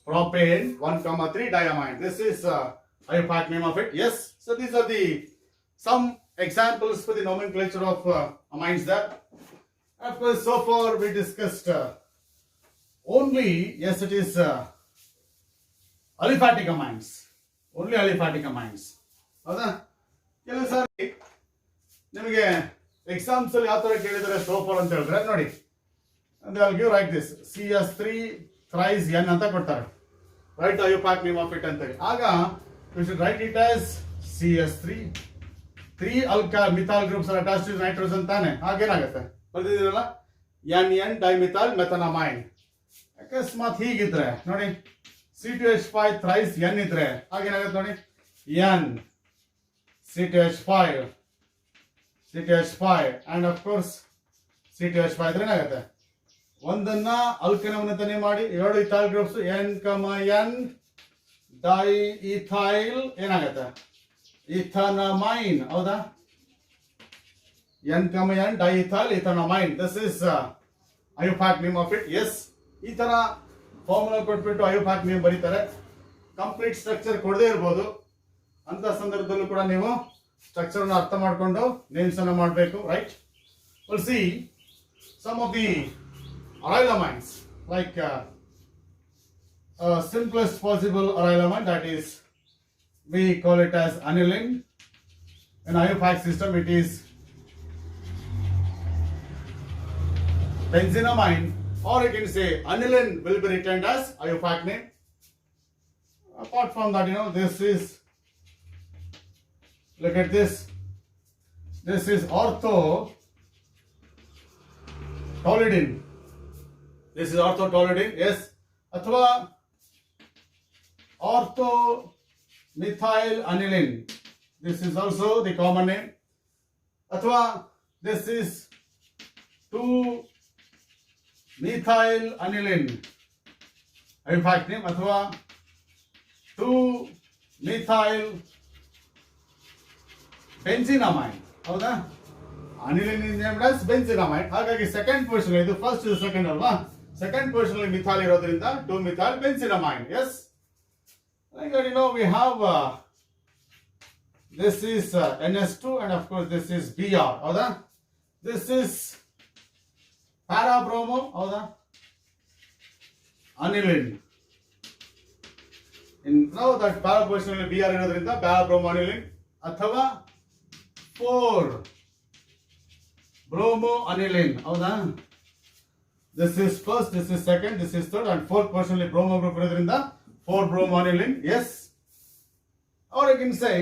Propane 1,3 diamine. This is IUPAC name of it. Yes. So these are the some examples for the nomenclature of amines there. Of course, so far we discussed only, yes, it is aliphatic amines. Only aliphatic amines. ಹೌದಾ? ಕೆಲವು ಸಾರಿ ನಿಮಗೆ exams ಅಲ್ಲಿ ಯಾವ ತರ ಕೇಳಿದರೆ so far ಅಂತ ಹೇಳಿದ್ರೆ ನೋಡಿ, and I'll give like this CS3 thrice N ಅಂತ ಕೊಡ್ತಾರೆ. Write IUPAC name of it ಅಂತ ಹೇಳಿ. ಆಗ you should write it as CS3. 3 alkyl methyl groups are attached to nitrogen ತಾನೆ. ಹಾಗೇನಾಗುತ್ತೆ? ಬರ್ದಿದ್ದೀರಲ್ಲ, NN dimethyl methanamine. ಅಕಸ್ಮಾತ್ ಹೀಗಿದ್ರೆ ನೋಡಿ, C2H5 thrice N ಇದ್ರೆ ಹಾಗೇನಾಗುತ್ತೆ ನೋಡಿ, N C2H5 and of course C2H5 ಇದ್ರೆ ಏನಾಗುತ್ತೆ? ಒಂದನ್ನ ಅಲ್ಕನವನ್ನು ತಾನೇ ಮಾಡಿ 2 ಇಥೈಲ್ ಗ್ರೂಪ್ಸ್ N, N ಡೈಇಥೈಲ್ ಏನಾಗುತ್ತೆ? ಇಥಾನಮೈನ್. ಹೌದಾ? N, N diethyl ethanamine. This is IUPAC name of it. Yes. ಈ ತರ ಫಾರ್ಮುಲಾ ಕೊಟ್ಬಿಟ್ಟು IUPAC ನೇಮ್ ಬರೀತಾರೆ. ಕಂಪ್ಲೀಟ್ ಸ್ಟ್ರಕ್ಚರ್ ಕೊಡದೇ ಇರಬಹುದು. ಅಂತ ಸಂದರ್ಭದಲ್ಲೂ ಕೂಡ ನೀವು ಸ್ಟ್ರಕ್ಚರ್ ಅನ್ನು ಅರ್ಥ ಮಾಡಿಕೊಂಡು ನೇಮ್ಸ್ ಅನ್ನು ಮಾಡಬೇಕು. Right? We'll see some of the aryl amines, like simplest possible aryl amine, that is we call it as aniline. In IUPAC system it is benzenamine, or you can say aniline will be written as IUPAC name. Apart from that, this is, look at this. This is orthotolidine. This is orthotolidine, yes. Athwa orthomethyl aniline. This is also the common name. Athwa this is 2-methyl aniline. IUPAC name. Athwa 2-methyl benzenamine. ಹೌದಾ? Aniline is named as ಬೆನ್ಸಿನಮೈಡ್. ಹಾಗಾಗಿ second position, ಇದು first ಇದು second ಅಲ್ವಾ? Second position ಅಲ್ಲಿ methyl ಇರೋದ್ರಿಂದ 2-methyl benzenamine. Yes. Like that, we have this is NS2 and of course this is Br. ಹೌದಾ? This is parabromo. ಹೌದಾ? aniline. In now that para position ಅಲ್ಲಿ Br ಇರೋದ್ರಿಂದ parabromo aniline ಅಥವಾ 4-bromo aniline. ಹೌದಾ? This is first, this is second, this is third, and fourth position ಅಲ್ಲಿ bromo group ಇರೋದ್ರಿಂದ 4-bromo aniline. Yes. Or you can say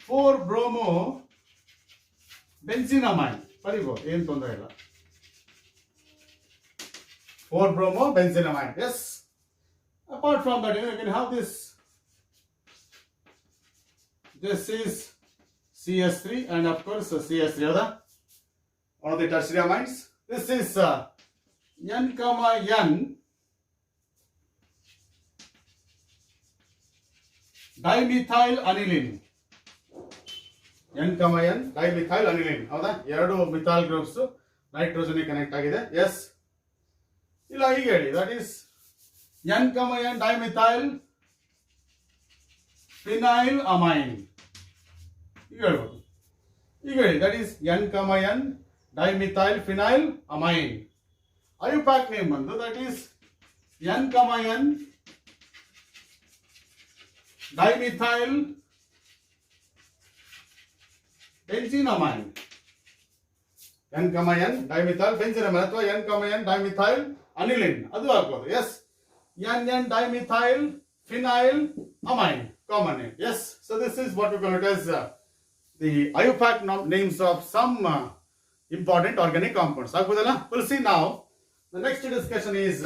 4-bromo benzenamine. ಬರೀಬಹುದು, ಏನು ತೊಂದರೆ ಇಲ್ಲ. 4-bromo benzenamine. Yes. Apart from that, you can have this. This is CS3 and of course CS3 other one of the tertiary amines. This is N, N dimethyl aniline. N, N dimethyl aniline. ಹೌದಾ? ಎರಡು methyl groups nitrogen connect ಆಗಿದೆ. Yes. ಇಲ್ಲ ಹೀಗೆ ಹೇಳಿ, that is N, N dimethyl phenyl amine. ಈಗ ಹೇಳ್ಬೋದು, ಈಗ ಹೇಳಿ, that is N, N dimethyl phenyl amine. IUPAC name ಬಂದು that is N, N dimethyl benzenamine. N, N dimethyl benzenamine ಅಥವಾ N, N dimethyl aniline ಅದು ಆಗ್ಬೋದು. S. N dimethyl phenyl amine, common name. Yes. So this is what we call it as the IUPAC names of some important organic compounds. ಆಗ್ಬೋದಲ್ಲ? We'll see now. The next discussion is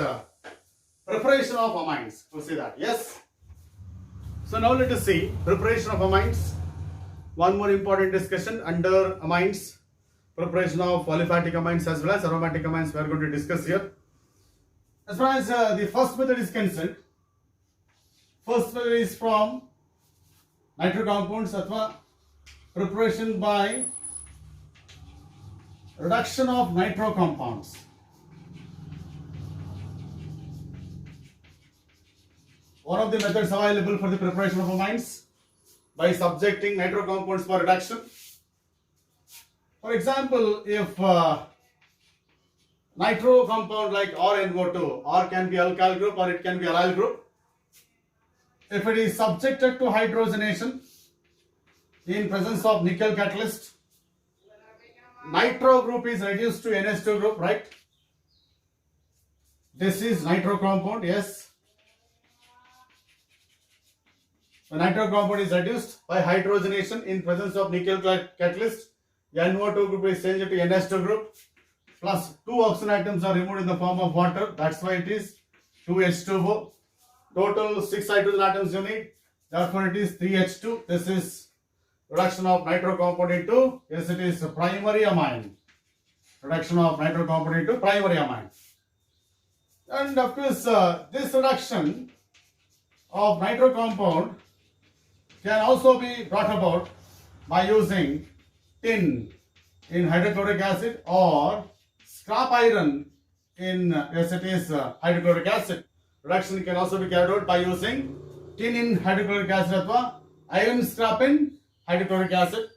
preparation of amines. We'll see that. Yes. So now let us see preparation of amines. One more important discussion under amines. preparation of aliphatic amines as well as aromatic amines we are going to discuss here. As far as the first method is concerned, first method is from nitro compounds athwa preparation by reduction of nitro compounds. One of the methods available for the preparation of amines by subjecting nitro compounds for reduction. For example, if nitro compound like RNO2, R can be alkyl group or it can be aryl group. If it is subjected to hydrogenation in presence of nickel catalyst, nitro group is reduced to NH2 group, right? This is nitro compound, yes. The nitro compound is reduced by hydrogenation in presence of nickel catalyst. NO2 group is changed to NH2 group. Plus 2 oxygen atoms are removed in the form of water. That's why it is 2H2O. Total 6 hydrogen atoms you need. Therefore, it is 3H2. This is reduction of nitro compound into, yes, it is primary amine. Reduction of nitro compound into primary amine. And of course, this reduction of nitro compound can also be brought about by using tin in hydrochloric acid or scrap iron in, yes, it is hydrochloric acid. Reduction can also be carried out by using tin in hydrochloric acid or iron scrap in hydrochloric acid,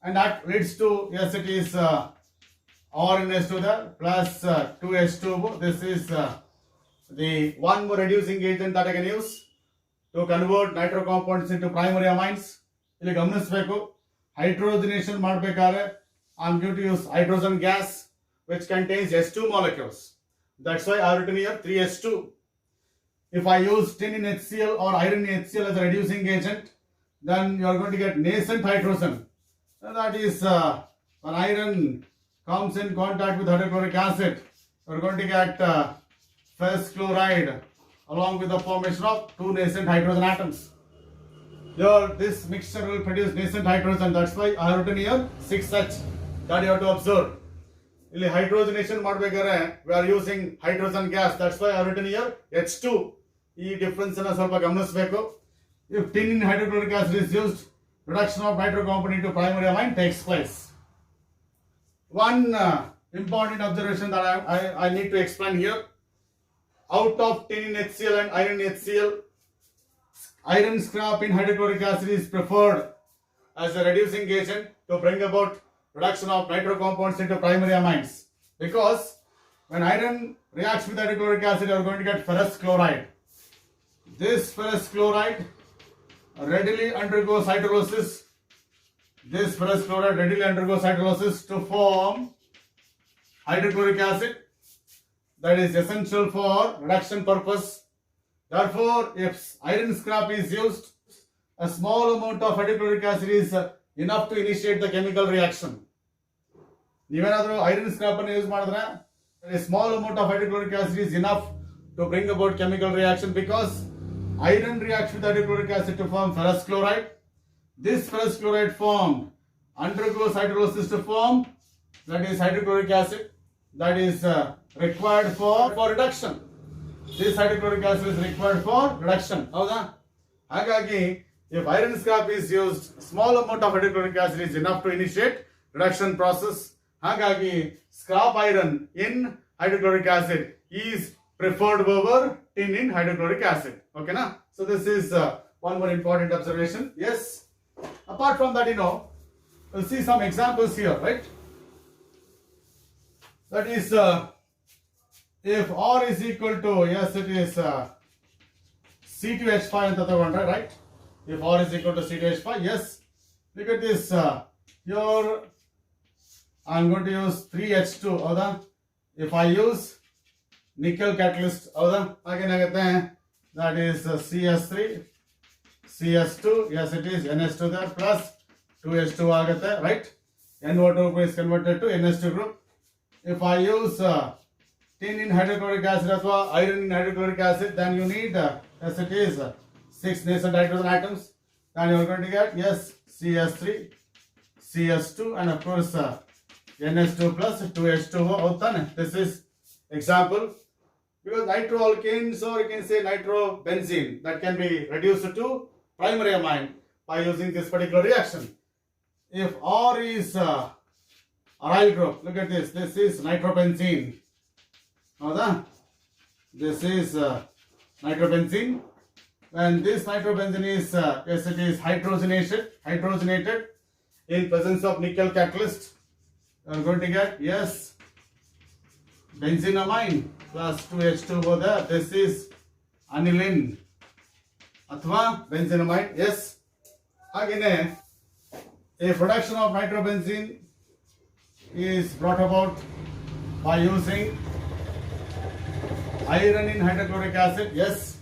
and that leads to, yes, it is R in H2 there plus 2H2O. This is the one more reducing agent that I can use to convert nitro compounds into primary amines. ಇಲ್ಲಿ ಗಮನಿಸಬೇಕು, hydrogenation ಮಾಡಬೇಕಾದ್ರೆ I am going to use hydrogen gas which contains H2 molecules. That's why I have written here 3H2. If I use tin in HCl or iron in HCl as a reducing agent, then you are going to get nascent hydrogen. And that is when iron comes in contact with hydrochloric acid, you are going to get ferrous chloride along with the formation of 2 nascent hydrogen atoms. Here, this mixture will produce nascent hydrogen. That's why I have written here 6H. That you have to observe. ಇಲ್ಲಿ hydrogenation ಮಾಡಬೇಕಾದ್ರೆ we are using hydrogen gas. That's why I have written here H2. ಈ difference ಅನ್ನು ಸ್ವಲ್ಪ ಗಮನಿಸಬೇಕು. If tin in hydrochloric acid is used, reduction of nitro compound into primary amine takes place. One important observation that I need to explain here. Out of tin in HCl and iron in HCl, iron scrap in hydrochloric acid is preferred as a reducing agent to bring about reduction of nitro compounds into primary amines, because when iron reacts with hydrochloric acid, you are going to get ferrous chloride. This ferrous chloride readily undergoes hydrolysis. This ferrous chloride readily undergoes hydrolysis to form hydrochloric acid. That is essential for reduction purpose. Therefore, if iron scrap is used, a small amount of hydrochloric acid is enough to initiate the chemical reaction. ನೀವೇನಾದರೂ iron scrap ಅನ್ನು use ಮಾಡಿದ್ರೆ a small amount of hydrochloric acid is enough to bring about chemical reaction, because iron reacts with hydrochloric acid to form ferrous chloride. This ferrous chloride formed undergoes hydrolysis to form, that is hydrochloric acid, that is required for reduction. This hydrochloric acid is required for reduction. ಹೌದಾ? ಹಾಗಾಗಿ if iron scrap is used, small amount of hydrochloric acid is enough to initiate reduction process. ಹಾಗಾಗಿ scrap iron in hydrochloric acid is preferred over tin in hydrochloric acid. Okay na? So this is one more important observation. Yes. Apart from that, we'll see some examples here, right? That is, if R is equal to, yes, it is C2H5 ಅಂತ ತಗೊಂಡ್ರೆ, right? If R is equal to C2H5, yes. Look at this. Here I'm going to use 3H2. ಹೌದಾ? If I use nickel catalyst, ಹೌದಾ? ಹಾಗೇನಾಗುತ್ತೆ? That is CS3, CS2, yes, it is NH2 there plus 2H2 ಆಗುತ್ತೆ, right? NO2 is converted to NH2 group. If I use tin in hydrochloric acid or iron in hydrochloric acid, then you need, as it is, 6 nascent hydrogen atoms. Then you are going to get, yes, CS3, CS2, and of course NH2 plus 2H2O hota na. This is example. Because nitroalkanes, or you can say nitrobenzene, that can be reduced to primary amine by using this particular reaction. If R is aryl group, look at this. This is nitrobenzene. This is nitrobenzene. And this nitrobenzene is, yes, it is hydrogenated in presence of nickel catalyst. You are going to get, yes, benzenamine plus 2H2O there. This is aniline. Athwa benzenamine, yes. Again, a production of nitrobenzene is brought about by using iron in hydrochloric acid, yes.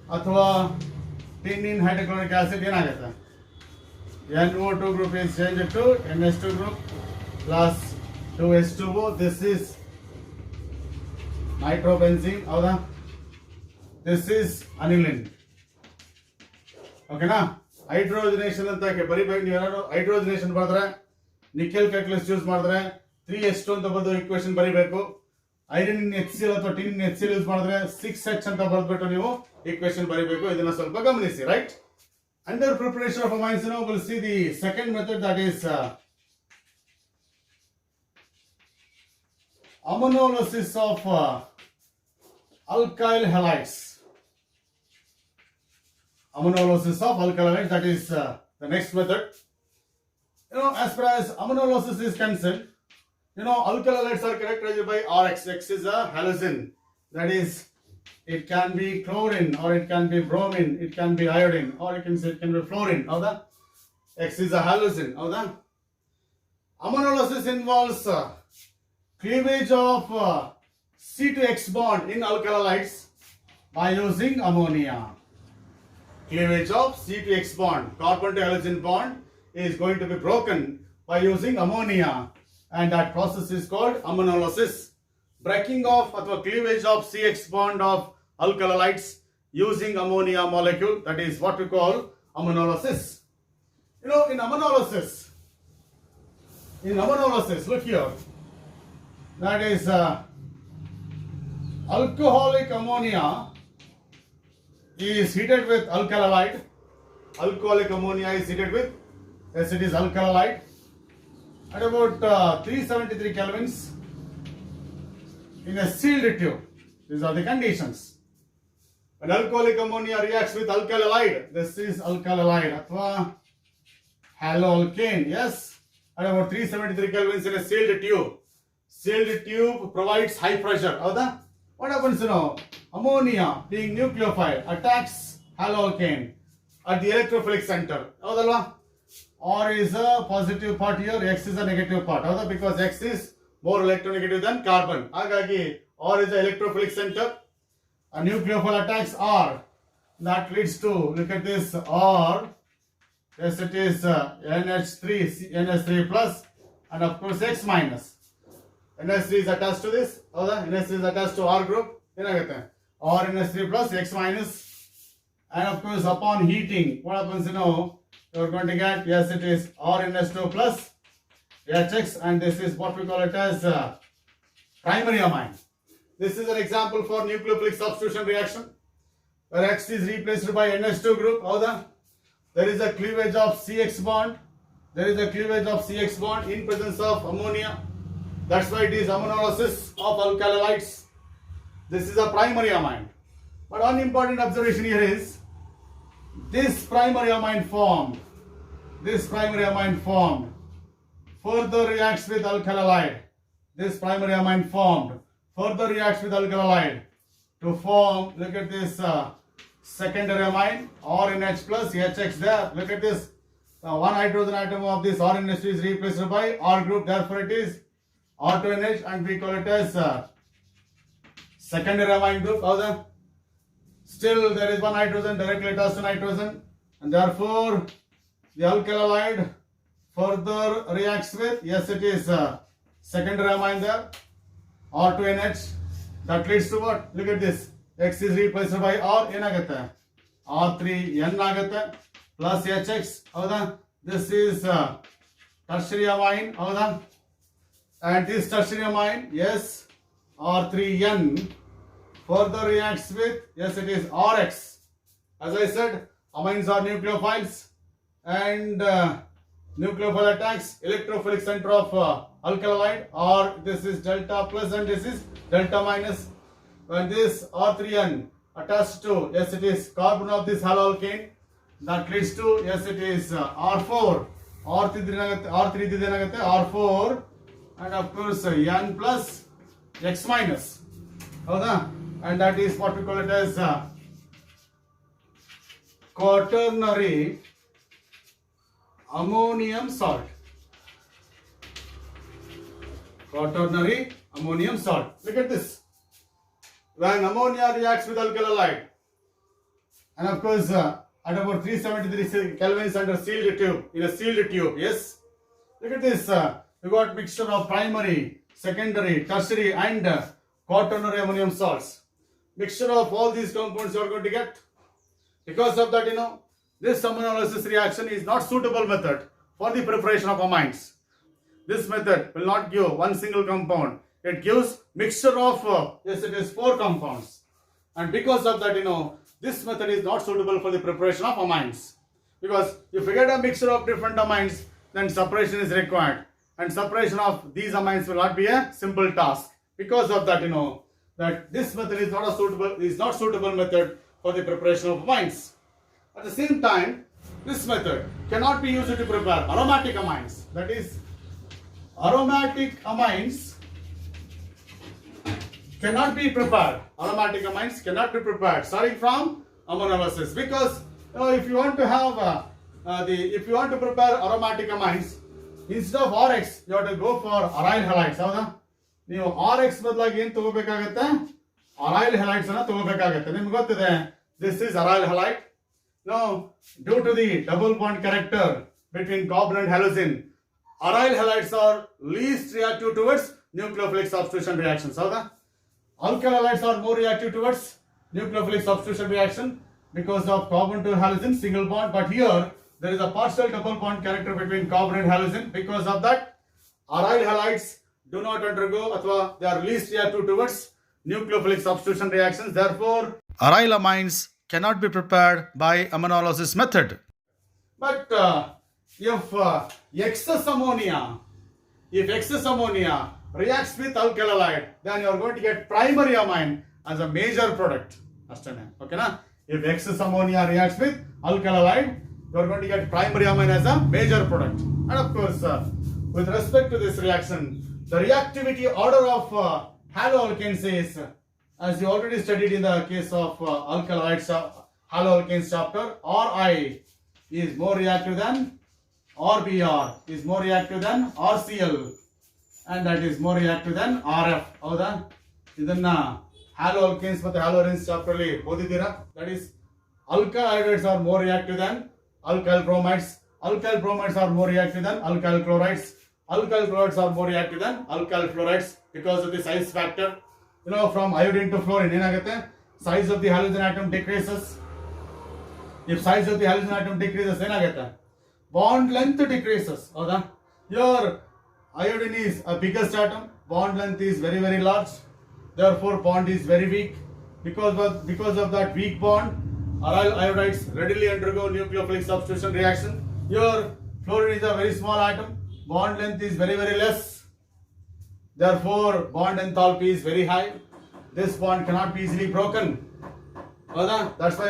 अथवा tin in hydrochloric acid ಏನಾಗುತ್ತೆ NO2 group is changed to NH2 group plus 2H2O. This is nitrobenzene. ಹೌದಾ? This is aniline. ಓಕೆನಾ? ಹೈಡ್ರೋಜನೇಷನ್ ಅಂತ ಬರಿಬೇಕು. ನೀವು ಏನಾದ್ರು ಹೈಡ್ರೋಜನೇಷನ್ ಮಾಡಿದ್ರೆ nickel catalyst use ಮಾಡಿದ್ರೆ 3H2 ಅಂತ ಬಂದು ಈಕ್ವೇಷನ್ ಬರಿಬೇಕು. ಐರನ್ ಇನ್ HCl ಅಥವಾ ಟಿನ್ ಇನ್ HCl ಯೂಸ್ ಮಾಡಿದ್ರೆ 6H ಅಂತ ಬರೆದ್ಬಿಟ್ಟು ನೀವು ಈಕ್ವೇಷನ್ ಬರಿಬೇಕು. ಇದನ್ನ ಸ್ವಲ್ಪ ಗಮನಿಸಿ, right? Under preparation of amines, we'll see the second method, that is ammonolysis of alkyl halides. Ammonolysis of alkyl halides, that is the next method. As far as ammonolysis is concerned, alkyl halides are characterized by RX. X is a halocene. That is, it can be chlorine, or it can be bromine, it can be iodine, or you can say it can be fluorine. X is a halocene. Ammonolysis involves cleavage of C to X bond in alkyl halides by using ammonia. Cleavage of C to X bond, carbon to halogen bond, is going to be broken by using ammonia, and that process is called ammonolysis. Breaking off or cleavage of CX bond of alkyl halides using ammonia molecule, that is what we call ammonolysis. In ammonolysis, look here, that is alcoholic ammonia is heated with alkyl halide. Alcoholic ammonia is heated with, yes, it is alkyl halide at about 373 kelvins in a sealed tube. These are the conditions. When alcoholic ammonia reacts with alkyl halide, this is alkyl halide athwa haloalkane, yes, at about 373 kelvins in a sealed tube. Sealed tube provides high pressure. What happens, ammonia being nucleophile attacks haloalkane at the electrophilic center. R is a positive part here, X is a negative part. Because X is more electronegative than carbon. Hagagi R is the electrophilic center. A nucleophile attacks R. That leads to, look at this, R. Yes, it is NH3 plus, and of course X minus. NH3 is attached to this. NH3 is attached to R group. R NH3 plus, X minus. And of course, upon heating, what happens, you're going to get, yes, it is R NH2 plus HX, and this is what we call it as primary amine. This is an example for nucleophilic substitution reaction where X is replaced by NH2 group. There is a cleavage of CX bond. There is a cleavage of CX bond in presence of ammonia. That's why it is ammonolysis of alkyl halides. This is a primary amine. But one important observation here is this primary amine formed further reacts with alkyl halide. This primary amine formed further reacts with alkyl halide to form, look at this secondary amine, RNH plus HX there. Look at this, one hydrogen atom of this RNH is replaced by R group, therefore it is R2NH, and we call it as secondary amine group. Still there is one hydrogen directly attached to nitrogen, and therefore the alkyl halide further reacts with, yes, it is secondary amine there, R2NH. That leads to what? Look at this, X is replaced by R, R3N agate plus HX. This is tertiary amine. and this tertiary amine, yes, R3N further reacts with, yes, it is RX. As I said, amines are nucleophiles, and nucleophile attacks electrophilic center of alkaloid, or this is delta plus and this is delta minus. When this R3N attached to, yes, it is carbon of this haloalkane, that leads to, yes, it is R4, R3 R4, and of course N plus X minus. And that is what we call it as quaternary ammonium salt. Quaternary ammonium salt. Look at this. When ammonia reacts with alkali, and of course at about 373 kelvins under sealed tube, in a sealed tube, yes. Look at this. We got mixture of primary, secondary, tertiary, and quaternary ammonium salts. Mixture of all these compounds you are going to get. Because of that, this ammonolysis reaction is not suitable method for the preparation of amines. This method will not give one single compound. It gives mixture of, yes, it is 4 compounds. And because of that, this method is not suitable for the preparation of amines. Because if you get a mixture of different amines, then separation is required. And separation of these amines will not be a simple task. Because of that, that this method is not suitable method for the preparation of amines. At the same time, this method cannot be used to prepare aromatic amines. That is, aromatic amines cannot be prepared. Aromatic amines cannot be prepared starting from ammonolysis, because if you want to have if you want to prepare aromatic amines, instead of RX, you have to go for aryl halides. ನೀವು RX ಬದಲಾಗಿ ಏನು ತಗೋಬೇಕಾಗುತ್ತೆ? Aryl halides ಅನ್ನು ತಗೋಬೇಕಾಗುತ್ತೆ. ನಿಮಗೆ ಗೊತ್ತಿದೆ, this is aryl halide. Now, due to the double bond character between carbon and halogen, aryl halides are least reactive towards nucleophilic substitution reactions. Alkyl halides are more reactive towards nucleophilic substitution reaction because of carbon to halogen single bond. But here there is a partial double bond character between carbon and halogen. Because of that, aryl halides do not undergo, or they are least reactive towards nucleophilic substitution reactions. Therefore, aryl amines cannot be prepared by ammonolysis method. But if excess ammonia reacts with alkali, then you are going to get primary amine as a major product. Okay, na? If excess ammonia reacts with alkali, you are going to get primary amine as a major product. And of course, with respect to this reaction, the reactivity order of haloalkanes is, as you already studied in the case of alkaloids, haloalkanes chapter, Ri is more reactive than RBr, is more reactive than RCl, and that is more reactive than RF. ಹೌದಾ? ಇದನ್ನ haloalkanes ಮತ್ತು haloarenes chapter ಅಲ್ಲಿ ಓದಿದ್ದೀರಾ? That is, alkyl iodides are more reactive than alkyl bromides. Alkyl bromides are more reactive than alkyl chlorides. Alkyl chlorides are more reactive than alkyl fluorides because of the size factor. From iodine to fluorine, ಏನಾಗುತ್ತೆ? Size of the halogen atom decreases. If size of the halogen atom decreases, ಏನಾಗುತ್ತೆ? Bond length decreases. ಹೌದಾ? Your iodine is a biggest atom. Bond length is very, very large. Therefore, bond is very weak. Because of that weak bond, aryl iodides readily undergo nucleophilic substitution reaction. Your fluorine is a very small atom. Bond length is very, very less. Therefore, bond enthalpy is very high. This bond cannot be easily broken. That's why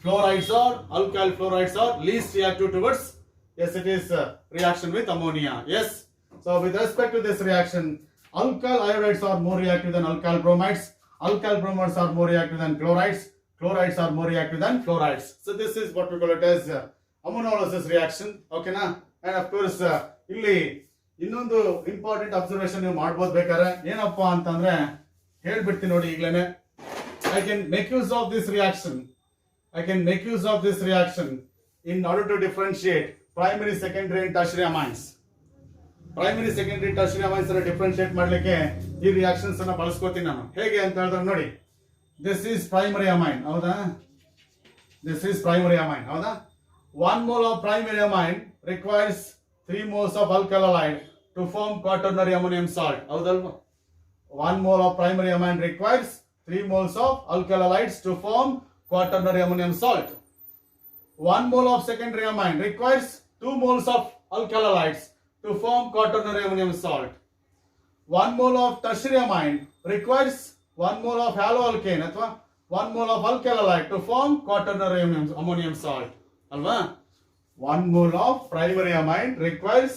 fluorides or alkyl fluorides are least reactive towards, yes, it is reaction with ammonia. Yes. So with respect to this reaction, alkyl iodides are more reactive than alkyl bromides. Alkyl bromides are more reactive than chlorides. Chlorides are more reactive than fluorides. So this is what we call it as ammonolysis reaction. Okay, na? And of course, ಇಲ್ಲಿ ಇನ್ನೊಂದು important observation ನೀವು ಮಾಡ್ಬೋದು ಬೇಕಾದ್ರೆ. ಏನಪ್ಪಾ ಅಂತಂದ್ರೆ ಹೇಳ್ಬಿಡ್ತೀನಿ ನೋಡಿ ಈಗಲೇ. I can make use of this reaction in order to differentiate primary, secondary and tertiary amines. Primary, secondary, tertiary amines ಅನ್ನು ಡಿಫರೆನ್ಶಿಯೇಟ್ ಮಾಡಲಿಕ್ಕೆ ಈ ರಿಯಾಕ್ಷನ್ಸ್ ಅನ್ನು ಬಳಸ್ಕೋತೀನಿ ನಾನು. ಹೇಗೆ ಅಂತ ಹೇಳಿದ್ರೆ ನೋಡಿ, this is primary amine. ಹೌದಾ? This is primary amine. ಹೌದಾ? 1 mole of primary amine requires 3 moles of alkali to form quaternary ammonium salt. ಹೌದಲ್ವಾ? 1 mole of primary amine requires 3 moles of alkyl halides to form quaternary ammonium salt. 1 mole of secondary amine requires 2 moles of alkyl halides to form quaternary ammonium salt. 1 mole of tertiary amine requires 1 mole of haloalkane ಅಥವಾ 1 mole of alkyl halide to form quaternary ammonium salt. ಅಲ್ವಾ? 1 mole of primary amine requires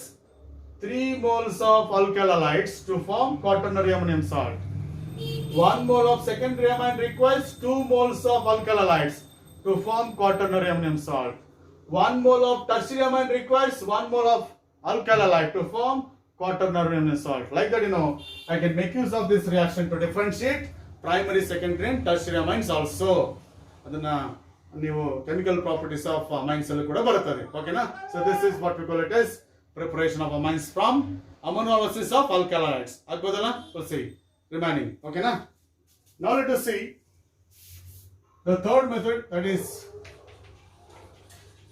3 moles of alkyl halides to form quaternary ammonium salt. 1 mole of secondary amine requires 2 moles of alkyl halides to form quaternary ammonium salt. 1 mole of tertiary amine requires 1 mole of alkyl halide to form quaternary ammonium salt. Like that, I can make use of this reaction to differentiate primary, secondary and tertiary amines also. ಅದನ್ನ ನೀವು chemical properties of amines ಅಲ್ಲಿ ಕೂಡ ಬರುತ್ತದೆ. ಓಕೆನಾ? So this is what we call it as preparation of amines from ammonolysis of alkyl halides. ಆಗ್ಬೋದಲ್ಲ? We'll see remaining. ಓಕೆನಾ? Now let us see the third method, that is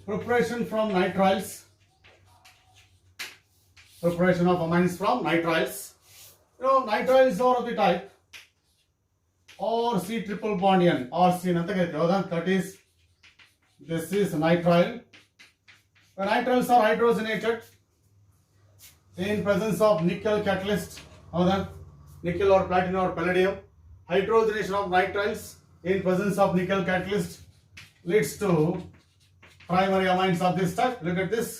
preparation from nitriles. Preparation of amines from nitriles. Nitriles are of the type RC triple bond N. RC ಅಂತ ಕರೀತೀವಿ. ಹೌದಾ? That is, this is nitrile. The nitriles are hydrogenated in presence of nickel catalyst. ಹೌದಾ? Nickel or platinum or palladium. Hydrogenation of nitriles in presence of nickel catalyst leads to primary amines of this type. Look at this.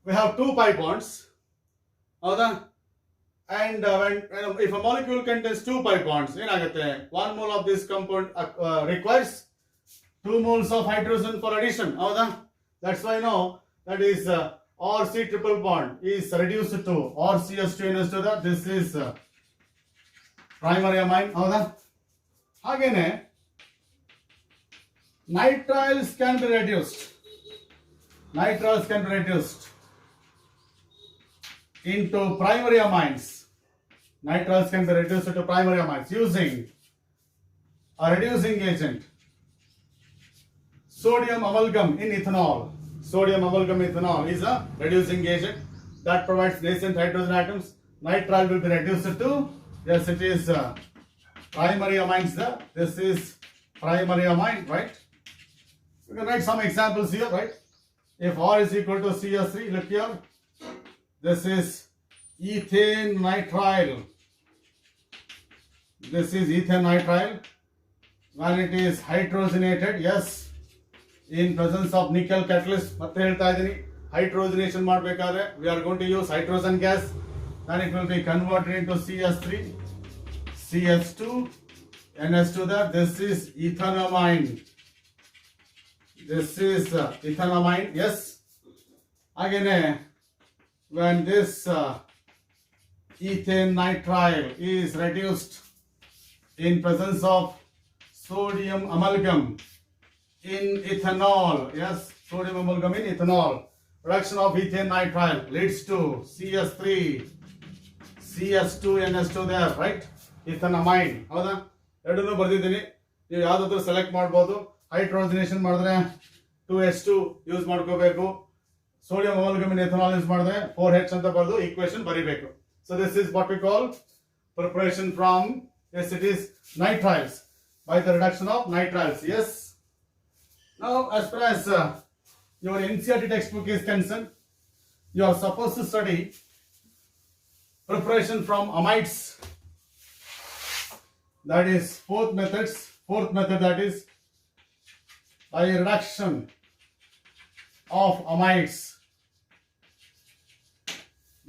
We have 2 pi bonds. ಹೌದಾ? And if a molecule contains 2 pi bonds, ಏನಾಗುತ್ತೆ? 1 mole of this compound requires 2 moles of hydrogen for addition. ಹೌದಾ? That's why that is RC triple bond is reduced to RCS2NS2. This is primary amine. ಹೌದಾ? ಹಾಗೇನೆ nitriles can be reduced. Nitriles can be reduced into primary amines. Nitriles can be reduced to primary amines using a reducing agent, sodium amalgam in ethanol. Sodium amalgam ethanol is a reducing agent that provides nascent hydrogen atoms. Nitrile will be reduced to, yes, it is primary amines. This is primary amine, right? We can write some examples here, right? If R is equal to CS3, look here. This is ethane nitrile. This is ethane nitrile. When it is hydrogenated, yes, in presence of nickel catalyst, ಮತ್ತೆ ಹೇಳ್ತಾ ಇದ್ದೀನಿ, hydrogenation ಮಾಡಬೇಕಾದ್ರೆ we are going to use hydrogen gas. Then it will be converted into CS3, CS2, NS2 there. This is ethanamine. This is ethanamine, yes. Again, when this ethane nitrile is reduced in presence of sodium amalgam in ethanol, yes, sodium amalgam in ethanol, reduction of ethane nitrile leads to CS3, CS2, NS2 there, right? ethanamine. ಹೌದಾ? ಎರಡನ್ನೂ ಬರ್ದಿದ್ದೀನಿ. ನೀವು ಯಾವುದಾದ್ರೂ select ಮಾಡ್ಬೋದು. ಹೈಡ್ರೋಜನೇಷನ್ ಮಾಡಿದ್ರೆ 2H2 use ಮಾಡ್ಕೋಬೇಕು. Sodium amalgam ಇನ್ ethanol use ಮಾಡಿದ್ರೆ 4H ಅಂತ ಬರೆದು ಈಕ್ವೇಷನ್ ಬರೀಬೇಕು. So this is what we call preparation from, yes, it is nitriles, by the reduction of nitriles. Yes. Now, as far as your NCERT textbook is concerned, you are supposed to study preparation from amides. That is fourth method, that is by reduction of amides.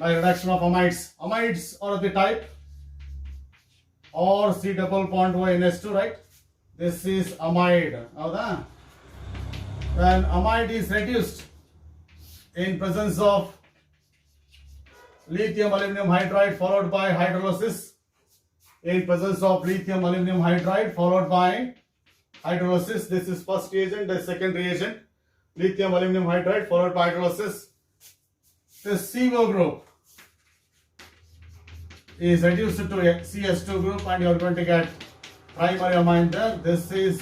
By reduction of amides. Amides are of the type or C double bond ONS2, right? This is amide. Howda? When amide is reduced in presence of lithium aluminum hydride followed by hydrolysis, in presence of lithium aluminum hydride followed by hydrolysis, this is first reagent, the second reagent, lithium aluminum hydride followed by hydrolysis. The CO group is reduced to CS2 group and you are going to get primary amine there. This is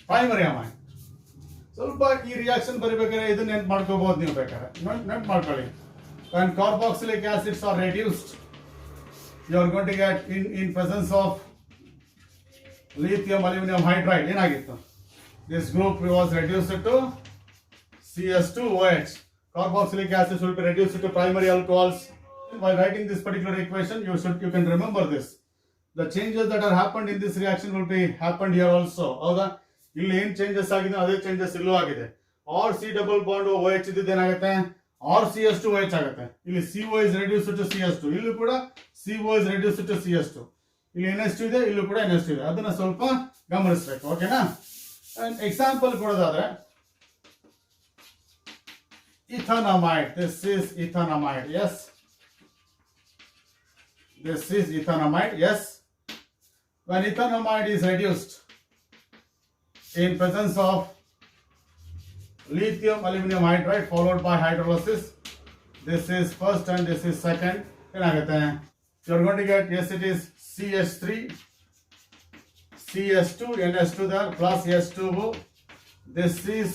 primary amine. ಸ್ವಲ್ಪ ಈ reaction ಬರಿಬೇಕಾದ್ರೆ ಇದನ್ನ ನೆನ್ಪು ಮಾಡ್ಕೋಬಹುದು ನೀವು ಬೇಕಾದ್ರೆ ನೆನ್ಪು ಮಾಡ್ಕೊಳ್ಳಿ. when carboxylic acids are reduced, you are going to get in presence of lithium aluminum hydride ಏನಾಗಿತ್ತು, this group was reduced to CS2OH. Carboxylic acids will be reduced to primary alcohols. While writing this particular equation, you can remember this. The changes that are happened in this reaction will be happened here also. ಹೌದಾ, ಇಲ್ಲಿ ಏನ್ changes ಆಗಿದೆ ಅದೇ changes ಇಲ್ಲೂ ಆಗಿದೆ. R C double bond OH ಇದ್ದಿದ್ದು ಏನಾಗುತ್ತೆ, R CS2OH ಆಗುತ್ತೆ. ಇಲ್ಲಿ CO is reduced to CS2, ಇಲ್ಲೂ ಕೂಡ CO is reduced to CS2. ಇಲ್ಲಿ NH2 ಇದೆ, ಇಲ್ಲೂ ಕೂಡ NH2 ಇದೆ. ಅದನ್ನ ಸ್ವಲ್ಪ ಗಮನಿಸಬೇಕು. ಓಕೆನಾ? ಎಕ್ಸಾಂಪಲ್ ಕೊಡೋದಾದ್ರೆ ethanamide. This is ethanamide. Yes. This is ethanamide. Yes. When ethanamide is reduced in presence of lithium aluminum hydride followed by hydrolysis, this is first and this is second. You are going to get, yes, it is CH3, CS2, NH2 there plus S2O. This is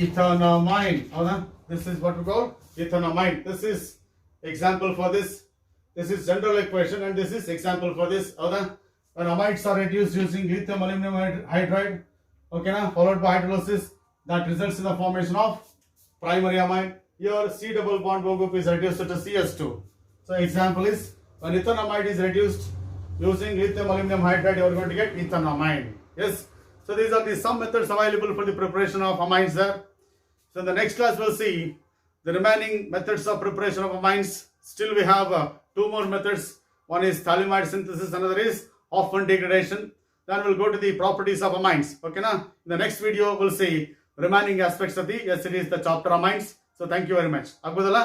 ethanamide. This is what we call ethanamide. This is example for this. This is general equation and this is example for this. When amides are reduced using lithium aluminum hydride, okay na, followed by hydrolysis, that results in the formation of primary amide. Here C double bond O group is reduced to CS2. So example is, when ethanamide is reduced using lithium aluminum hydride, you are going to get ethanamide. Yes. So these are the some methods available for the preparation of amines there. So in the next class we'll see the remaining methods of preparation of amines. Still we have two more methods. One is phthalimide synthesis, another is Hoffman degradation. Then we'll go to the properties of amines. Okay na? In the next video we'll see remaining aspects of the, yes, it is the chapter amines. So thank you very much. Agudala.